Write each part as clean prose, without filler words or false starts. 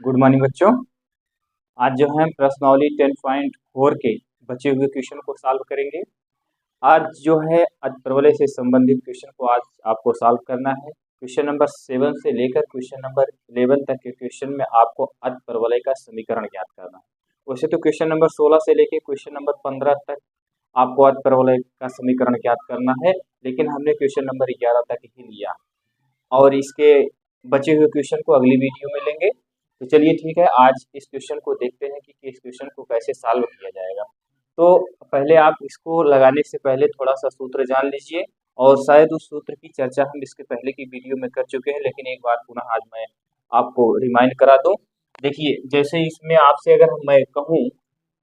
Good morning बच्चों। आज जो है प्रश्नावली 10.4 के बचे हुए क्वेश्चन को सॉल्व करेंगे। आज जो है अतिप्रबलय से संबंधित क्वेश्चन को आज आपको सॉल्व करना है। क्वेश्चन नंबर 7 से लेकर क्वेश्चन नंबर 11 तक के क्वेश्चन में आपको अतिप्रबलय का समीकरण ज्ञात करना है। वैसे तो क्वेश्चन नंबर 16 से लेकर क्वेश्चन नंबर 15 तक आपको अतिप्रबलय का समीकरण ज्ञात करना है, लेकिन हमने क्वेश्चन नंबर 11 तक ही लिया और इसके बचे हुए क्वेश्चन को अगली वीडियो में लेंगे। तो चलिए ठीक है, आज इस क्वेश्चन को देखते हैं कि इस क्वेश्चन को कैसे सॉल्व किया जाएगा। तो पहले आप इसको लगाने से पहले थोड़ा सा सूत्र जान लीजिए, और शायद उस सूत्र की चर्चा हम इसके पहले की वीडियो में कर चुके हैं, लेकिन एक बार पुनः आज मैं आपको रिमाइंड करा दूं। देखिए, जैसे इसमें आपसे अगर मैं कहूँ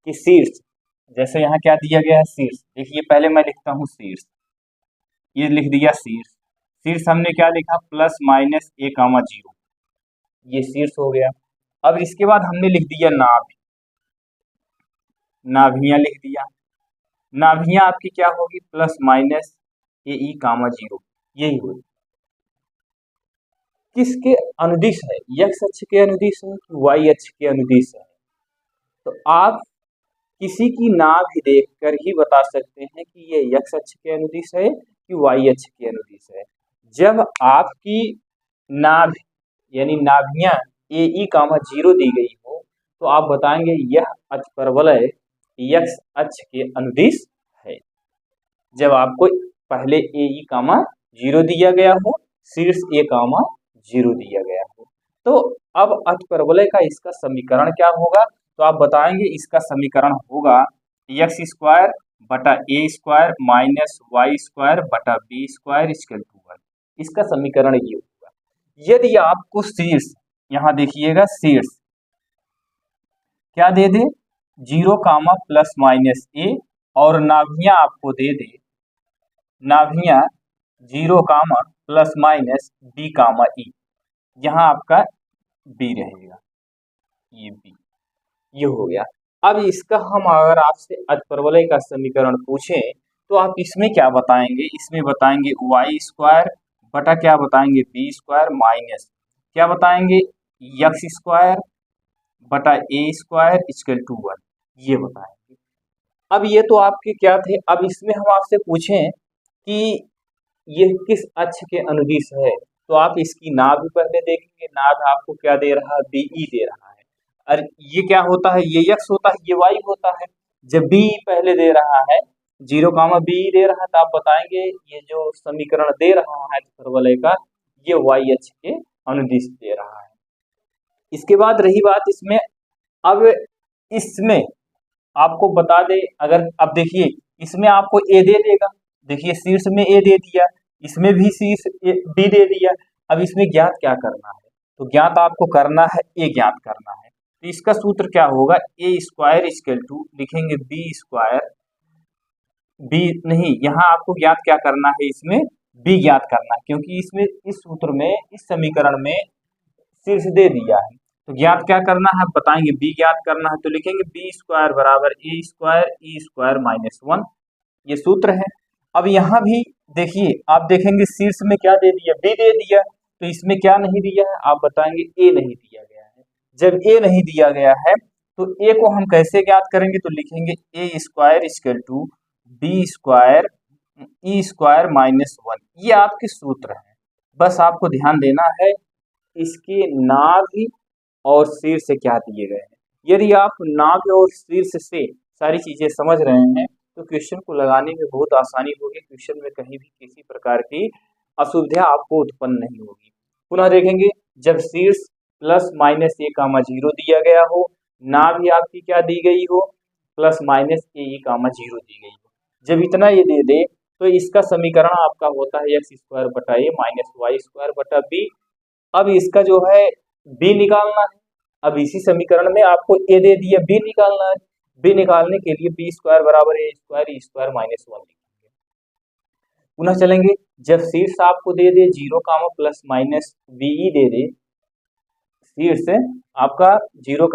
कि शीर्ष, जैसे यहाँ क्या दिया गया है शीर्ष, देखिए पहले मैं लिखता हूँ शीर्ष, ये लिख दिया शीर्ष। शीर्ष हमने क्या लिखा, प्लस माइनस a, 0, ये शीर्ष हो गया। अब इसके बाद हमने लिख दिया नाभि, नाभियां लिख दिया। नाभियां आपकी क्या होगी, प्लस माइनस a, 0, यही होगी। किसके अनुदिश है, x अक्ष के अनुदिश है कि y अक्ष के अनुदिश है? तो आप किसी की नाभि देखकर ही बता सकते हैं कि ये x अक्ष के अनुदिश है कि y अक्ष के अनुदिश है। जब आपकी नाभि यानी नाभियां a, 0 दी गई हो तो आप बताएंगे यह अतिप्रबलय x अक्ष के अनुदिश है। जब आपको पहले a, 0 दिया गया हो, शीर्ष a, 0 दिया गया हो, तो अब अतिप्रबलय का इसका समीकरण क्या होगा? तो आप बताएंगे इसका समीकरण होगा x² बटा a² माइनस y² बटा b² इक्वल टू 1। इसका समीकरण ये होगा। यदि आपको शीर्ष, यहाँ देखिएगा शीर्ष क्या दे दे, 0, प्लस माइनस a, और नाभियां आपको दे दे, नाभियां 0, प्लस माइनस b, e, यहाँ आपका b रहेगा, ये b, ये हो गया। अब इसका हम अगर आपसे अतिप्रबलय का समीकरण पूछें तो आप इसमें क्या बताएंगे? इसमें बताएंगे y² बटा क्या बताएंगे, b² माइनस क्या बताएंगे, x² बटा a² इक्वल टू 1, ये बताएंगे। अब ये तो आपके क्या थे। अब इसमें हम आपसे पूछें कि ये किस अक्ष के अनुदिश है, तो आप इसकी नाभि पहले देखेंगे। नाभि आपको क्या दे रहा है, BE दे रहा है। और ये क्या होता है, ये x होता है, ये y होता है। जब BE पहले दे रहा है, 0, BE दे रहा है, तो आप बताएंगे ये जो समीकरण दे रहा है अतिप्रबलय का, ये y अक्ष के अनुदिश दे रहा है। इसके बाद रही बात इसमें, अब इसमें आपको बता दे, अगर अब देखिए इसमें आपको a दे देगा, देखिए शीर्ष में a दे दिया, इसमें भी शीर्ष b दे दिया। अब इसमें ज्ञात क्या करना है, तो ज्ञात आपको करना है a ज्ञात करना है। तो इसका सूत्र क्या होगा, a² इक्वल टू लिखेंगे b², b नहीं, यहाँ आपको ज्ञात क्या करना है, इसमें b ज्ञात करना है, क्योंकि इसमें इस सूत्र में, इस समीकरण में शीर्ष दे दिया है। तो ज्ञात क्या करना है, बताएंगे b ज्ञात करना है। तो लिखेंगे b² बराबर a² e² माइनस 1, ये सूत्र है। अब यहाँ भी देखिए, आप देखेंगे शीर्ष में क्या दे दिया, b दे दिया, तो इसमें क्या नहीं दिया है, आप बताएंगे a नहीं दिया गया है। जब a नहीं दिया गया है तो a को हम कैसे ज्ञात करेंगे, तो लिखेंगे a² equal to b² e² minus 1, ये आपके सूत्र है। बस आपको ध्यान देना है इसके नाभि और शीर्ष से क्या दिए गए हैं। यदि आप नाभि और शीर्ष से सारी चीजें समझ रहे हैं तो क्वेश्चन को लगाने में बहुत आसानी होगी। क्वेश्चन में कहीं भी किसी प्रकार की असुविधा आपको उत्पन्न नहीं होगी। पुनः देखेंगे, जब शीर्ष प्लस माइनस a, 0 दिया गया हो, नाभि आपकी क्या दी गई हो, प्लस माइनस a, 0 दी गई हो, जब इतना ये दे दे तो इसका समीकरण आपका होता है x² बटा a माइनस y² बटा b। अब इसका जो है b निकालना है। अब इसी समीकरण में आपको a दे दिया, b निकालना है। b निकालने के लिए b² बराबर a² e² माइनस 1 लिखेंगे। पुनः चलेंगे, जब शीर्ष आपको दे दे 0, प्लस माइनस BE दे दे, शीर्ष आपका 0,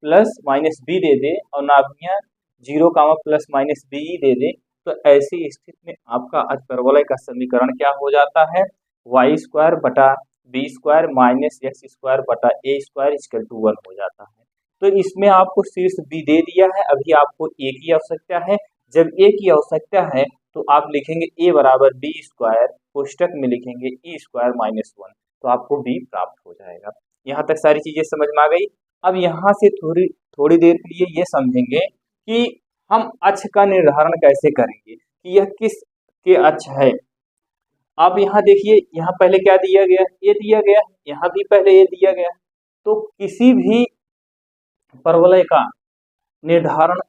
प्लस माइनस b दे दे, और नाभियां 0, प्लस माइनस BE दे दे, तो ऐसी स्थिति में आपका अतिप्रबलय का समीकरण क्या हो जाता है, y² बटा B square minus X square बटा ए स्क्वायर इक्वल टू 1 हो जाता है। तो इसमें आपको शीर्ष बी दे दिया है, अभी आपको ए की आवश्यकता है। जब ए की आवश्यकता है तो आप लिखेंगे ए बराबर बी स्क्वायर, कोष्टक में लिखेंगे ई स्क्वायर माइनस 1, तो आपको बी प्राप्त हो जाएगा। यहाँ तक सारी चीजें समझ में आ गई। अब यहाँ से थोड़ी देर के लिए ये समझेंगे कि हम अक्ष का निर्धारण कैसे करेंगे कि यह किस के अक्ष है। आप यहाँ देखिए, यहाँ पहले क्या दिया गया, ये दिया गया, यहाँ भी पहले ये दिया गया। तो किसी भी परवलय का निर्धारण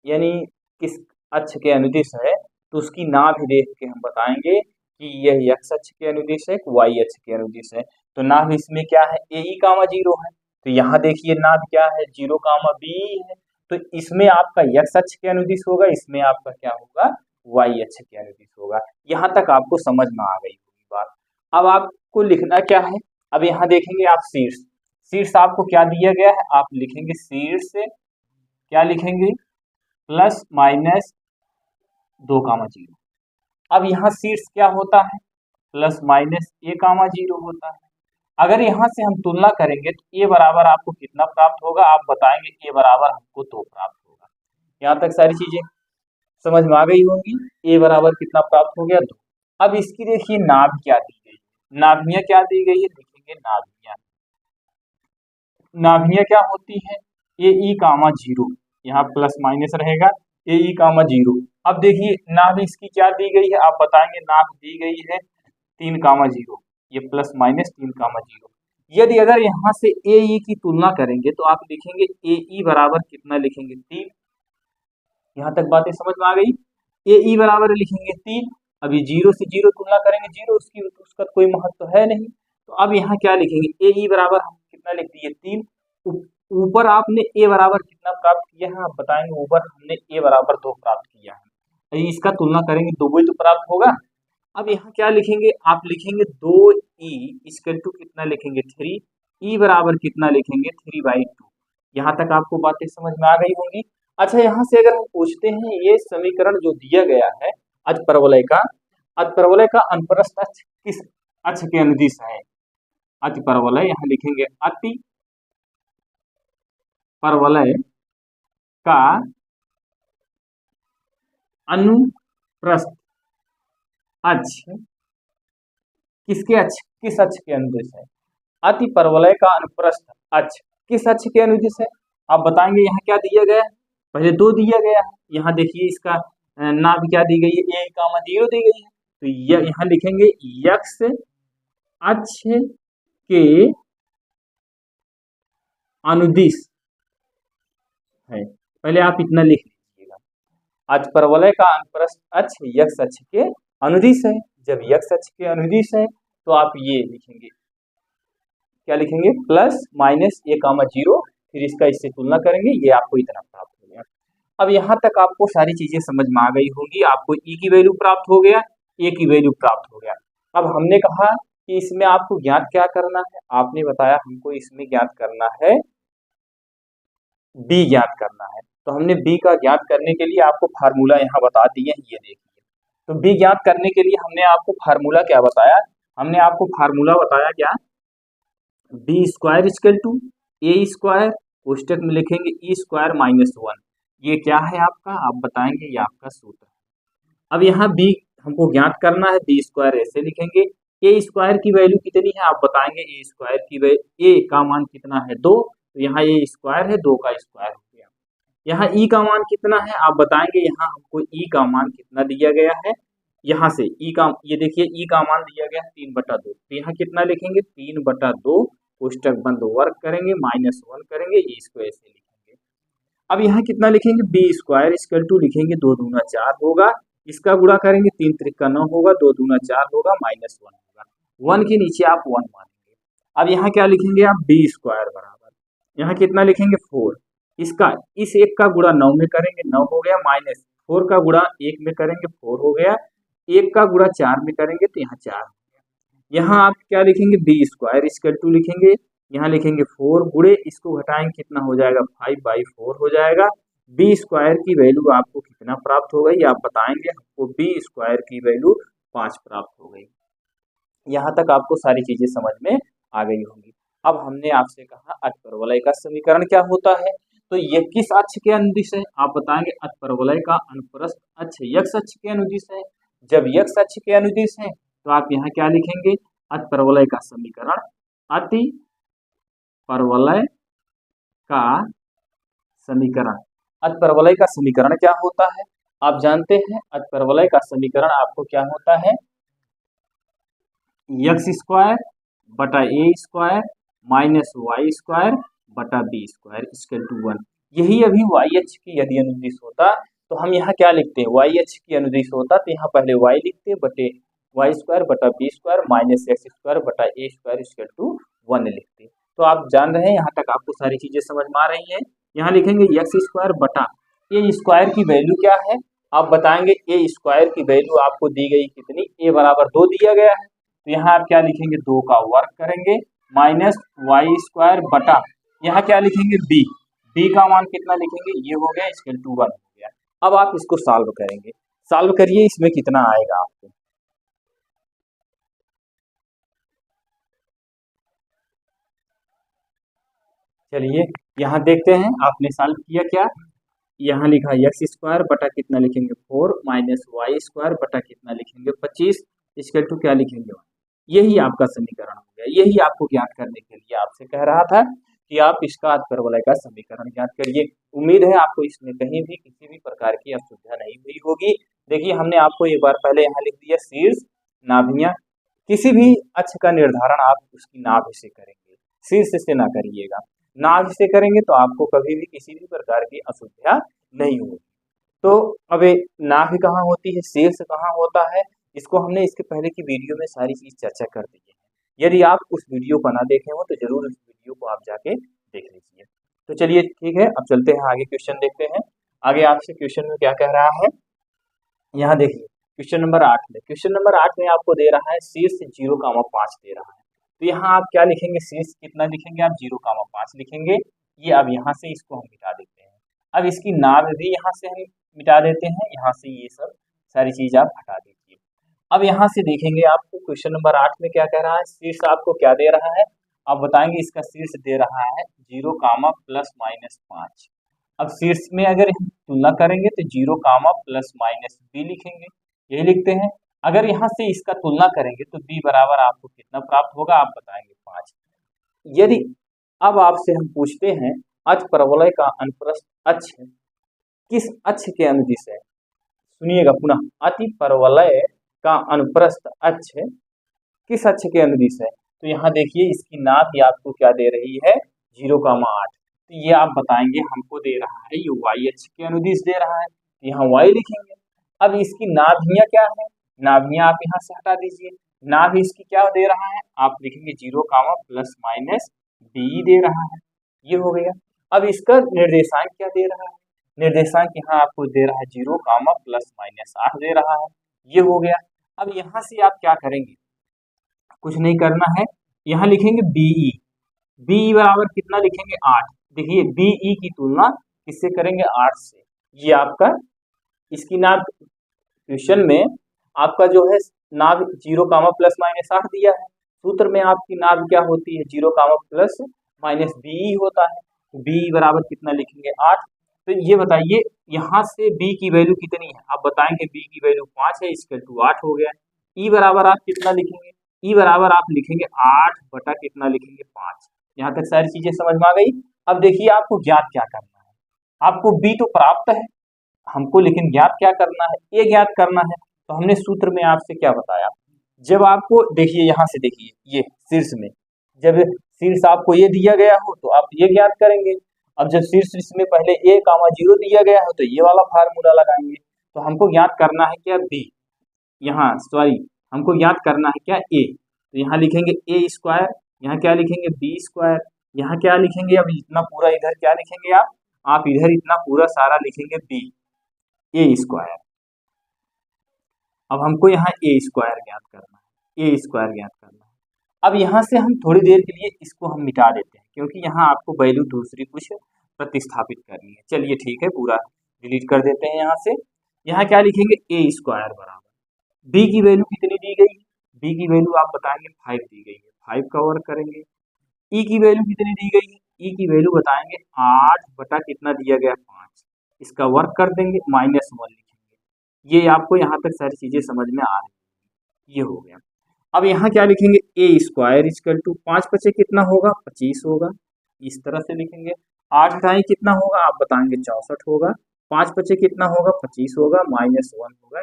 यानी किस अक्ष के अनुदिश है तो उसकी नाभि देख के हम बताएंगे कि यह एक्स अक्ष के अनुदिश है, वाई अक्ष के अनुदिश है। तो नाभि इसमें क्या है, ए ई कामा 0 है। तो यहाँ देखिए नाभि क्या है, 0 कामा बी है। तो इसमें आपका एक्स अक्ष के अनुदिश होगा, इसमें आपका क्या होगा, वाई अक्ष के अनुदिश होगा। यहाँ तक आपको समझ में आ गई होगी बात। अब आपको लिखना क्या है, अब यहाँ देखेंगे आप शीर्ष, शीर्ष आपको क्या दिया गया है, आप लिखेंगे शीर्ष क्या लिखेंगे, प्लस माइनस 2 कामा 0। अब यहाँ शीर्ष क्या होता है, प्लस माइनस ए कामा 0 होता है। अगर यहाँ से हम तुलना करेंगे तो ए बराबर आपको कितना प्राप्त होगा, आप बताएंगे ए बराबर हमको 2 प्राप्त होगा। यहाँ तक सारी चीजें समझ में आ गई होंगी। ए बराबर कितना प्राप्त हो गया, 2। अब इसकी देखिए नाभ क्या दी गई, नाभियां क्या दी गई है, लिखेंगे नाभियां। नाभियां क्या होती है, ए ई कामा 0, यहाँ प्लस माइनस रहेगा, ए ई कामा 0। अब देखिए नाभ इसकी क्या दी गई है, आप बताएंगे नाभ दी गई है 3 कामा 0, ये प्लस माइनस 3 कामा 0। यदि अगर यहाँ से ए ई की तुलना करेंगे तो आप लिखेंगे ए ई बराबर कितना लिखेंगे, 3। यहाँ तक बातें समझ में आ गई। ए ई बराबर लिखेंगे 3, अभी 0 से 0 तुलना करेंगे, 0 उसका कोई महत्व है नहीं। तो अब यहाँ क्या लिखेंगे, ए ई बराबर हम कितना लिख दिए, 3। ऊपर आपने ए बराबर कितना प्राप्त किया है, आप बताएंगे ऊपर हमने ए बराबर 2 प्राप्त किया है, इसका तुलना करेंगे 2 ही तो प्राप्त होगा। अब यहाँ क्या लिखेंगे, आप लिखेंगे 2e इक्वल टू कितना लिखेंगे, 3। ई बराबर कितना लिखेंगे, 3/2। यहाँ तक आपको बातें समझ में आ गई होंगी। अच्छा, यहाँ से अगर हम पूछते हैं ये समीकरण जो दिया गया है अतिपरवलय का, अतिपरवलय का अनुप्रस्थ अक्ष किस अक्ष के अनुदिश है, अतिपरवलय, यहाँ लिखेंगे अति परवलय का अनुप्रस्थ अक्ष किसके अक्ष, किस अक्ष के अनुदिश है, अति परवलय का अनुप्रस्थ अक्ष किस अक्ष के अनुदिश है, आप बताएंगे। यहाँ क्या दिया गया है, पहले 2 दिया गया है, यहाँ देखिए इसका नाभ क्या दी गई है, ए कामा 0 दी गई है। तो यहाँ लिखेंगे एक्स अक्ष के अनुदिश है, पहले आप इतना लिख लीजिएगा, अतिपरवलय का अनुप्रस्थ अक्ष एक्स अक्ष के अनुदिश है। जब एक्स अक्ष के अनुदिश है तो आप ये लिखेंगे, क्या लिखेंगे, प्लस माइनस ए कामा 0, फिर इसका इससे तुलना करेंगे, ये आपको इतना प्राप्त हो गया। अब यहाँ तक आपको सारी चीजें समझ में आ गई होगी, आपको ई की वैल्यू प्राप्त हो गया, ए की वैल्यू प्राप्त हो गया। अब हमने कहा कि इसमें आपको ज्ञात क्या करना है, आपने बताया हमको इसमें ज्ञात करना है बी ज्ञात करना है। तो हमने बी का ज्ञात करने के लिए आपको फार्मूला यहाँ बता दिए, ये देखिए। तो बी ज्ञात करने के लिए हमने आपको फार्मूला क्या बताया, हमने आपको फार्मूला बताया क्या, B square equal to A square, कोष्टक में लिखेंगे ई स्क्वायर माइनस 1। ये क्या है आपका, आप बताएंगे, ये आपका सूत्र है। अब यहाँ बी हमको ज्ञात करना है, बी स्क्वायर ऐसे लिखेंगे, ए स्क्वायर की वैल्यू कितनी है, आप बताएंगे ए स्क्वायर की वैल्यू, ए का मान कितना है 2, तो यहाँ ए स्क्वायर है, 2 का स्क्वायर हो गया। यहाँ ई का मान कितना है, आप बताएंगे, यहाँ हमको ई का मान कितना दिया गया है, यहाँ से ई का, ये देखिए ई का मान दिया गया है 3/2, तो यहाँ कितना लिखेंगे, 3/2, कोष्टक बंद, वर्ग करेंगे, -1 करेंगे, इसको ऐसे लिखेंगे। अब यहाँ कितना लिखेंगे, बी स्क्वायर इक्वल टू लिखेंगे 2 दूना 4 होगा, इसका गुणा करेंगे 3 त्रिका 9 होगा, 2 दूना 4 होगा, -1 होगा, 1 के नीचे आप 1 मानेंगे। अब यहाँ क्या लिखेंगे आप, बी स्क्वायर बराबर, यहाँ कितना लिखेंगे 4, इसका इस 1 का गुणा 9 में करेंगे, 9 हो गया, -4 का गुणा 1 में करेंगे, 4 हो गया, 1 का गुणा 4 में करेंगे तो यहाँ 4 हो गया। यहाँ आप क्या लिखेंगे, बी स्क्वायर इक्वल टू लिखेंगे, यहाँ लिखेंगे 4 गुणे, इसको घटाएंगे कितना हो जाएगा, 5/4 हो जाएगा। बी स्क्वायर की वैल्यू आपको कितना प्राप्त हो गई, आप बताएंगे, हमको बी स्क्वायर की वैल्यू 5 प्राप्त हो गई। यहाँ तक आपको सारी चीजें समझ में आ गई होंगी। अब हमने आपसे कहा अतिपरवलय का समीकरण क्या होता है, तो ये किस अक्ष के अनुदिश है, आप बताएंगे अतिपरवलय का अनुप्रस्थ अक्ष यक्ष अक्ष के अनुदिश है। जब यक्ष अक्ष के अनुदिश है तो आप यहाँ क्या लिखेंगे, अतिपरवलय का समीकरण, अति परवलय का समीकरण। अतिपरवलय का समीकरण क्या होता है, आप जानते हैं अतिपरवलय का समीकरण आपको क्या होता है, एक्स स्क्वायर बटा A square minus Y square बटा बी स्क्वायर इक्वल टू 1। यही अभी वाई अक्ष की यदि अनुदिश होता तो हम यहाँ क्या लिखते हैं, वाई अक्ष की अनुदिश होता तो यहाँ पहले वाई लिखते बटे वाई स्क्वायर बटा B square minus X square बटा ए स्क्वायर इक्वल टू 1 लिखते। तो आप जान रहे हैं, यहाँ तक आपको सारी चीजें समझ में आ रही हैं। यहाँ लिखेंगे एक्स स्क्वायर बटा ए स्क्वायर की वैल्यू क्या है, आप बताएंगे ए स्क्वायर की वैल्यू आपको दी गई कितनी, ए बराबर 2 दिया गया है, तो यहाँ आप क्या लिखेंगे 2 का वर्ग करेंगे माइनस वाई स्क्वायर बटा यहाँ क्या लिखेंगे बी, बी का मान कितना लिखेंगे, ये हो गया इक्वल टू 1 हो गया। अब आप इसको सॉल्व करेंगे, सॉल्व करिए, इसमें कितना आएगा आपको, चलिए यहाँ देखते हैं आपने सॉल्व किया क्या। यहाँ लिखा एक्स स्क्वायर बटा कितना लिखेंगे 4 माइनस वाई स्क्वायर बटा कितना लिखेंगे 25 इक्वल टू क्या लिखेंगे 1। यही आपका समीकरण हो गया। यही आपको ज्ञात करने के लिए आपसे कह रहा था कि आप इसका अतिपरवलय का समीकरण ज्ञात करिए। उम्मीद है आपको इसमें कहीं भी किसी भी प्रकार की असुविधा नहीं हुई होगी। देखिए हमने आपको एक बार पहले यहाँ लिख दिया शीर्ष नाभियां, किसी भी अक्ष का निर्धारण आप उसकी नाभि से करेंगे, शीर्ष से ना करिएगा, नाभि से करेंगे तो आपको कभी भी किसी भी प्रकार की असुविधा नहीं होगी। तो अब नाभि कहाँ होती है, शीर्ष कहाँ होता है, इसको हमने इसके पहले की वीडियो में सारी चीज चर्चा कर दी है। यदि आप उस वीडियो को ना देखे हो तो जरूर उस वीडियो को आप जाके देख लीजिए। तो चलिए ठीक है, अब चलते हैं आगे, क्वेश्चन देखते हैं। आगे आपसे क्वेश्चन में क्या कह रहा है, यहाँ देखिए क्वेश्चन नंबर 8 में, क्वेश्चन नंबर 8 में आपको दे रहा है शीर्ष 0,5 दे रहा है। तो यहाँ आप क्या लिखेंगे, शीर्ष कितना लिखेंगे आप 0,5 लिखेंगे। ये अब यहाँ से इसको हम मिटा देते हैं, अब इसकी नाभ भी यहाँ से हम मिटा देते हैं, यहाँ से ये सब सारी चीज आप हटा दीजिए। अब यहाँ से देखेंगे आपको क्वेश्चन नंबर 8 में क्या कह रहा है, शीर्ष आपको क्या दे रहा है, आप बताएंगे इसका शीर्ष दे रहा है 0, ±5। अब शीर्ष में अगर हम तुलना करेंगे तो 0, ±b लिखेंगे, यही लिखते हैं। अगर यहाँ से इसका तुलना करेंगे तो b बराबर आपको कितना प्राप्त होगा, आप बताएंगे 5। यदि अब आपसे हम पूछते हैं अतिपरवलय का अनुप्रस्थ अक्ष किस अक्ष के अनुदिश है, सुनिएगा पुनः, अतिपरवलय का अनुप्रस्थ अक्ष किस अक्ष के अनुदिश है, तो यहाँ देखिए इसकी नाभ ही आपको क्या दे रही है 0,8, तो ये आप बताएंगे हमको दे रहा है ये वाई अक्ष के अनुदिश दे रहा है, तो यहाँ वाई लिखेंगे। अब इसकी नाभियां क्या है, नाभियां आप यहाँ से हटा दीजिए, नाभ इसकी क्या दे रहा है, आप लिखेंगे 0, ±b दे रहा है, ये हो गया। अब इसका निर्देशांक क्या दे रहा है, निर्देशांक यहाँ आपको दे रहा है 0, ±8 दे रहा है, ये हो गया। अब यहाँ से आप क्या करेंगे, कुछ नहीं करना है, यहाँ लिखेंगे बीई, बीई बराबर कितना लिखेंगे 8। देखिए बीई की तुलना किससे करेंगे 8 से, ये आपका इसकी नाभ क्वेश्चन में आपका जो है नाभ 0, ±8 दिया है, सूत्र में आपकी नाभ क्या होती है 0, ±b होता है, b बराबर कितना लिखेंगे 8। तो ये बताइए यहाँ से b की वैल्यू कितनी है, आप बताएंगे b की वैल्यू 5 है, इक्वल टू 8 हो गया। e बराबर आप कितना लिखेंगे, e बराबर आप लिखेंगे 8 बटा कितना लिखेंगे 5। यहाँ तक सारी चीजें समझ में आ गई। अब देखिए आपको ज्ञात क्या करना है, आपको b तो प्राप्त है हमको, लेकिन ज्ञात क्या करना है, ए ज्ञात करना है। तो हमने सूत्र में आपसे क्या बताया, जब आपको देखिए यहाँ से देखिए ये शीर्ष में जब शीर्ष आपको ये दिया गया हो तो आप ये ज्ञात करेंगे। अब जब शीर्ष में पहले a, 0 दिया गया हो तो ये वाला फार्मूला लगाएंगे। तो हमको ज्ञात करना है क्या b, यहाँ सॉरी हमको ज्ञात करना है क्या a, तो यहाँ लिखेंगे a स्क्वायर, यहाँ क्या लिखेंगे b स्क्वायर, यहाँ क्या लिखेंगे, अब इतना पूरा इधर क्या लिखेंगे आप इधर इतना पूरा सारा लिखेंगे b a स्क्वायर। अब हमको यहाँ a स्क्वायर ज्ञात करना है, a स्क्वायर ज्ञात करना है। अब यहाँ से हम थोड़ी देर के लिए इसको हम मिटा देते हैं, क्योंकि यहाँ आपको वैल्यू दूसरी कुछ प्रतिस्थापित करनी है। चलिए ठीक है, पूरा डिलीट कर देते हैं यहाँ से। यहाँ क्या लिखेंगे a स्क्वायर बराबर b की वैल्यू कितनी दी गई बी की वैल्यू आप बताएंगे 5 दी गई है, 5 का वर्क करेंगे। ई की वैल्यू कितनी दी गई है, ई की वैल्यू बताएंगे 8 बटा कितना दिया गया 5, इसका वर्क कर देंगे -1 लिखेंगे। ये आपको यहाँ तक सारी चीजें समझ में आ रही है, ये हो गया। अब यहाँ क्या लिखेंगे, ए स्क्वायर इजकल टू 5 बचे कितना होगा 25 होगा, इस तरह से लिखेंगे। 8 घटाएं कितना होगा आप बताएंगे 64 होगा, 5 बचे कितना होगा 25 होगा, -1 होगा।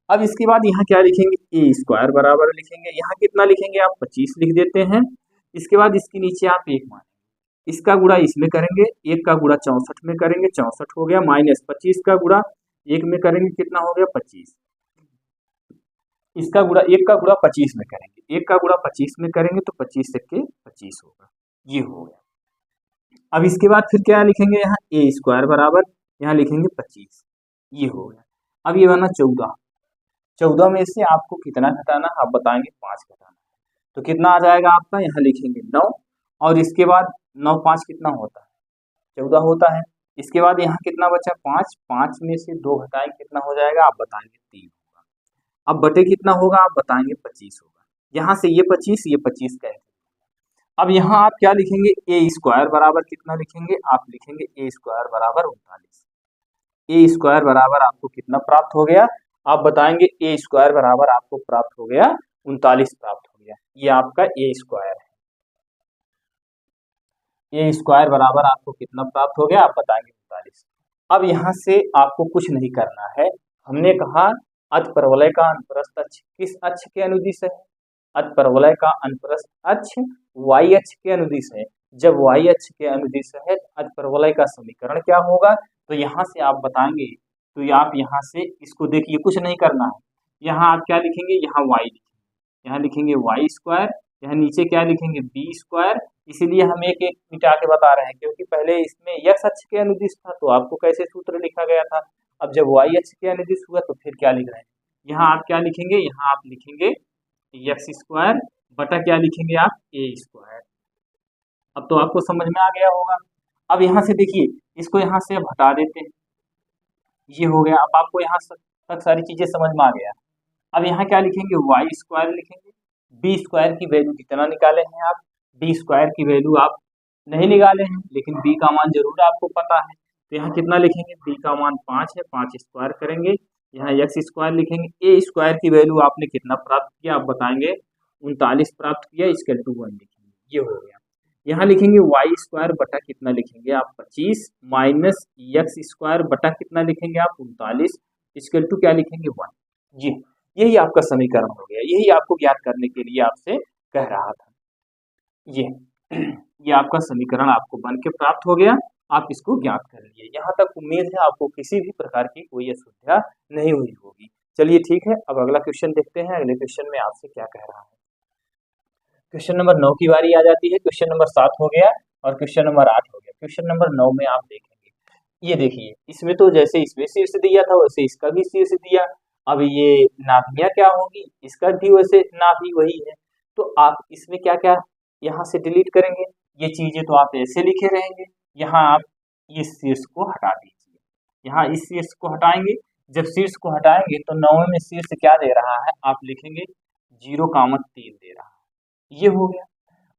अब इसके बाद यहाँ क्या लिखेंगे, ए स्क्वायर बराबर लिखेंगे, यहाँ कितना लिखेंगे आप 25 लिख देते हैं। इसके बाद इसके नीचे आप 1 मानेंगे, इसका गुणा इसमें करेंगे, 1 का गुणा 64 में करेंगे, 64 हो गया, -25 का गुणा 1 में करेंगे कितना हो गया 25, इसका गुणा 1 का गुणा 25 में करेंगे, 1 का गुणा 25 में करेंगे तो 25 के 25 होगा, ये हो गया। अब इसके बाद फिर क्या लिखेंगे, यहाँ ए स्क्वायर बराबर यहाँ लिखेंगे 25, ये हो गया। अब ये बना 14, 14 में से आपको कितना घटाना आप बताएंगे 5 घटाना, तो कितना आ जाएगा आपका, यहाँ लिखेंगे 9, और इसके बाद 9 5 कितना होता है 14 होता है। इसके बाद यहाँ कितना बचा 5, 5 में से 2 घटाएं कितना हो जाएगा आप बताएंगे 3 होगा। अब बटे कितना होगा आप बताएंगे 25 होगा, यहाँ से ये 25 का है। अब यहाँ आप क्या लिखेंगे, ए स्क्वायर बराबर कितना लिखेंगे आप लिखेंगे ए स्क्वायर बराबर 39, ए स्क्वायर बराबर आपको कितना प्राप्त हो गया आप बताएंगे ए स्क्वायर बराबर आपको प्राप्त हो गया 39 प्राप्त हो गया, ये आपका ए स्क्वायर है। ए स्क्वायर बराबर आपको कितना प्राप्त हो गया आप बताएंगे 39। अब यहाँ से आपको कुछ नहीं करना है, हमने कहा अतिपरवलय का अनुप्रस्थ अक्ष किस अक्ष के अनुदिश है, अतिपरवलय का अनुप्रस्थ अक्ष y अक्ष के अनुदिश है। जब y अक्ष के अनुदिश है अतिपरवलय का समीकरण क्या होगा, तो यहाँ से आप बताएंगे, तो आप यहाँ से इसको देखिए कुछ नहीं करना है, यहाँ आप क्या लिखेंगे, यहाँ y लिखेंगे, यहाँ लिखेंगे y स्क्वायर, यहाँ नीचे क्या लिखेंगे b स्क्वायर। इसीलिए हम एक एक मिटा के बता रहे हैं क्योंकि पहले इसमें x अक्ष के अनुदिश था तो आपको कैसे सूत्र लिखा गया था, अब जब y अक्ष के अनुदिश हुआ तो फिर क्या लिख रहे हैं, यहाँ आप क्या लिखेंगे, यहाँ आप लिखेंगे एक्स स्क्वायर बटा क्या लिखेंगे आप ए स्क्वायर। अब तो आपको समझ में आ गया होगा। अब यहाँ से देखिए इसको यहाँ से अब हटा देते हैं, ये हो गया। अब आपको यहाँ तक सारी चीजें समझ में आ गया। अब यहाँ क्या लिखेंगे वाई स्क्वायर लिखेंगे, बी स्क्वायर की वैल्यू कितना निकाले हैं आप, बी स्क्वायर की वैल्यू आप नहीं निकाले हैं लेकिन बी का मान जरूर आपको पता है, तो यहाँ कितना लिखेंगे बी का मान 5 है, 5 स्क्वायर करेंगे, यहाँ एक्स स्क्वायर लिखेंगे, ए स्क्वायर की वैल्यू आपने कितना प्राप्त किया आप बताएंगे 39 प्राप्त किया, इसके 2 1 लिखेंगे, ये हो गया। यहाँ लिखेंगे वाई स्क्वायर बटा कितना लिखेंगे आप 25 माइनस एक्स स्क्वायर बटा कितना लिखेंगे आप 39, इसके 2 क्या लिखेंगे 1, जी यही आपका समीकरण हो गया। यही आपको ज्ञात करने के लिए आपसे कह रहा था, ये आपका समीकरण आपको बन के प्राप्त हो गया, आप इसको ज्ञात कर लिए। यहाँ तक उम्मीद है आपको किसी भी प्रकार की कोई असुविधा नहीं हुई होगी। चलिए ठीक है, अब अगला क्वेश्चन देखते हैं, अगले क्वेश्चन में आपसे क्या कह रहा है। क्वेश्चन नंबर 9 की बारी आ जाती है, क्वेश्चन नंबर 7 हो गया और क्वेश्चन नंबर 8 हो गया। क्वेश्चन नंबर 9 में आप देखेंगे, ये देखिए इसमें तो जैसे इसमें शीर्ष दिया था वैसे इसका भी शीर्ष दिया, अब ये नाभियां क्या होगी, इसका भी वैसे नाभि वही है, तो आप इसमें क्या क्या यहाँ से डिलीट करेंगे, ये चीजें तो आप ऐसे लिखे रहेंगे, यहाँ आप इस शीर्ष को हटा दीजिए, यहाँ इस शीर्ष को हटाएंगे, जब शीर्ष को हटाएंगे तो 9 में शीर्ष क्या दे रहा है आप लिखेंगे 0,3 दे रहा है, ये हो गया।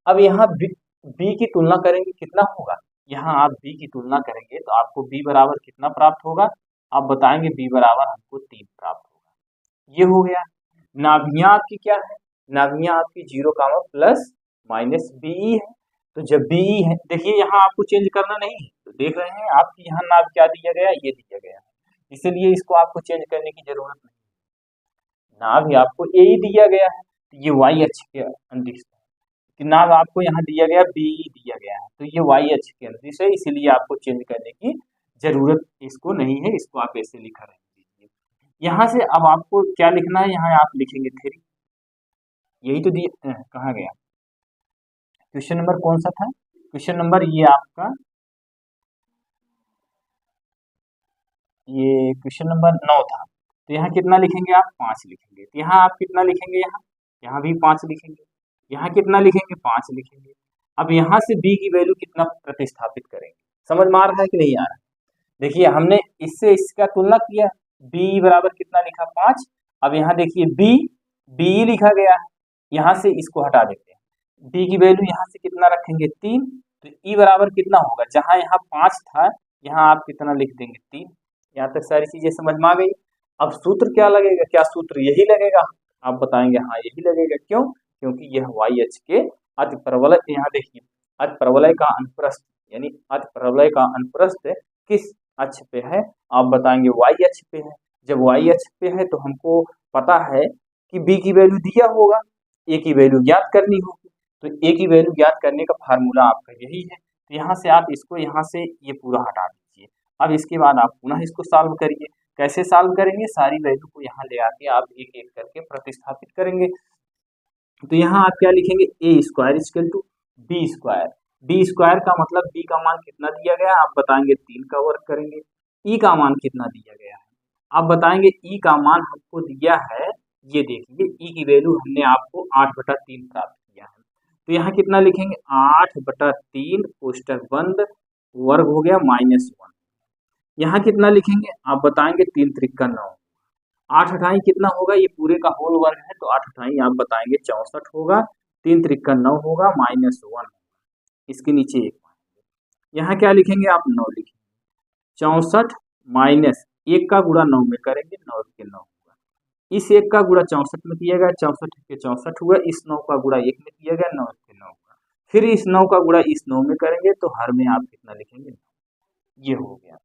अब यहाँ बी की तुलना करेंगे कितना होगा, यहाँ आप बी की तुलना करेंगे तो आपको बी बराबर कितना प्राप्त होगा आप बताएंगे बी बराबर हमको 3 प्राप्त होगा, ये हो गया। नाभियां आपकी क्या है, नाभियां आपकी 0, प्लस माइनस बीई है, तो जब बीई है देखिए यहाँ आपको चेंज करना नहीं है, तो देख रहे हैं आपकी यहाँ नाभ क्या दिया गया, ये दिया गया है, इसलिए इसको आपको चेंज करने की जरूरत नहीं, नाभ आपको ए ही दिया गया है, तो ये वाई अक्ष के अनुदिश है, नाभ आपको यहाँ दिया गया बी दिया गया है, तो ये वाई अक्ष के अनुदिश है, इसीलिए आपको चेंज करने की जरूरत इसको नहीं है, इसको आप ऐसे लिखा रहने दीजिए। यहाँ से अब आपको क्या लिखना है, यहाँ आप लिखेंगे 3, यही तो दिया कहाँ गया, क्वेश्चन नंबर कौन सा था, क्वेश्चन नंबर ये आपका ये क्वेश्चन नंबर 9 था, तो यहाँ कितना लिखेंगे आप 5 लिखेंगे, तो यहाँ आप कितना लिखेंगे, यहाँ भी 5 लिखेंगे, यहाँ कितना लिखेंगे 5 लिखेंगे। अब यहाँ से b की वैल्यू कितना प्रतिस्थापित करेंगे, समझ में आ रहा है कि नहीं आ रहा है, देखिए हमने इससे इसका तुलना किया, b बराबर कितना लिखा 5, अब यहाँ देखिए b बी लिखा गया है, यहाँ से इसको हटा देते हैं, बी की वैल्यू यहाँ से कितना रखेंगे 3, तो ई बराबर कितना होगा, जहां यहाँ 5 था यहाँ आप कितना लिख देंगे 3। यहाँ तक सारी चीजें समझ में आ गई। अब सूत्र क्या लगेगा, क्या सूत्र यही लगेगा, आप बताएंगे हाँ यही लगेगा। क्यों, क्योंकि यह वाई अक्ष के अति परवलय, यहाँ देखिए अति परवलय का अनुप्रस्थ, यानी अति परवलय का अनुप्रस्थ किस अक्ष पे है, आप बताएंगे वाई अक्ष पे है। जब वाई अक्ष पे है तो हमको पता है कि बी की वैल्यू दिया होगा, ए की वैल्यू ज्ञात करनी होगी, तो ए की वैल्यू ज्ञात करने का फार्मूला आपका यही है। तो यहाँ से आप इसको यहाँ से ये पूरा हटा दीजिए। अब इसके बाद आप पुनः इसको सॉल्व करिए। कैसे सॉल्व करेंगे, सारी वैल्यू को यहाँ ले आके आप एक एक करके प्रतिस्थापित करेंगे। तो यहाँ आप क्या लिखेंगे, A square equal to B square, B square का मतलब बी का मान कितना दिया गया है, आप बताएंगे 3 का वर्ग करेंगे। ई का मान कितना दिया गया है, आप बताएंगे ई का मान हमको दिया है, ये देखिए ई की वैल्यू हमने आपको 8/3 प्राप्त किया है। तो यहाँ कितना लिखेंगे 8/3 कोष्टक बंद वर्ग हो गया -1। यहाँ कितना लिखेंगे, आप बताएंगे 3 त्रिक 9, 8 अठाई कितना होगा, ये पूरे का होल वर्ग है, तो 8 अठाई आप बताएंगे 64 होगा, 3 त्रिक 9 होगा -1, इसके नीचे 1। यहाँ क्या लिखेंगे आप 9 लिखेंगे, 64 माइनस 1 का गुणा 9 में करेंगे, 9 के 9 होगा, इस 1 का गुणा 64 में किया गया, 64 के 64 हुआ, इस 9 का गुणा 1 में किया गया, 9 के 9 होगा, फिर इस 9 का गुणा इस 9 में करेंगे, तो हर में आप कितना लिखेंगे, ये हो गया।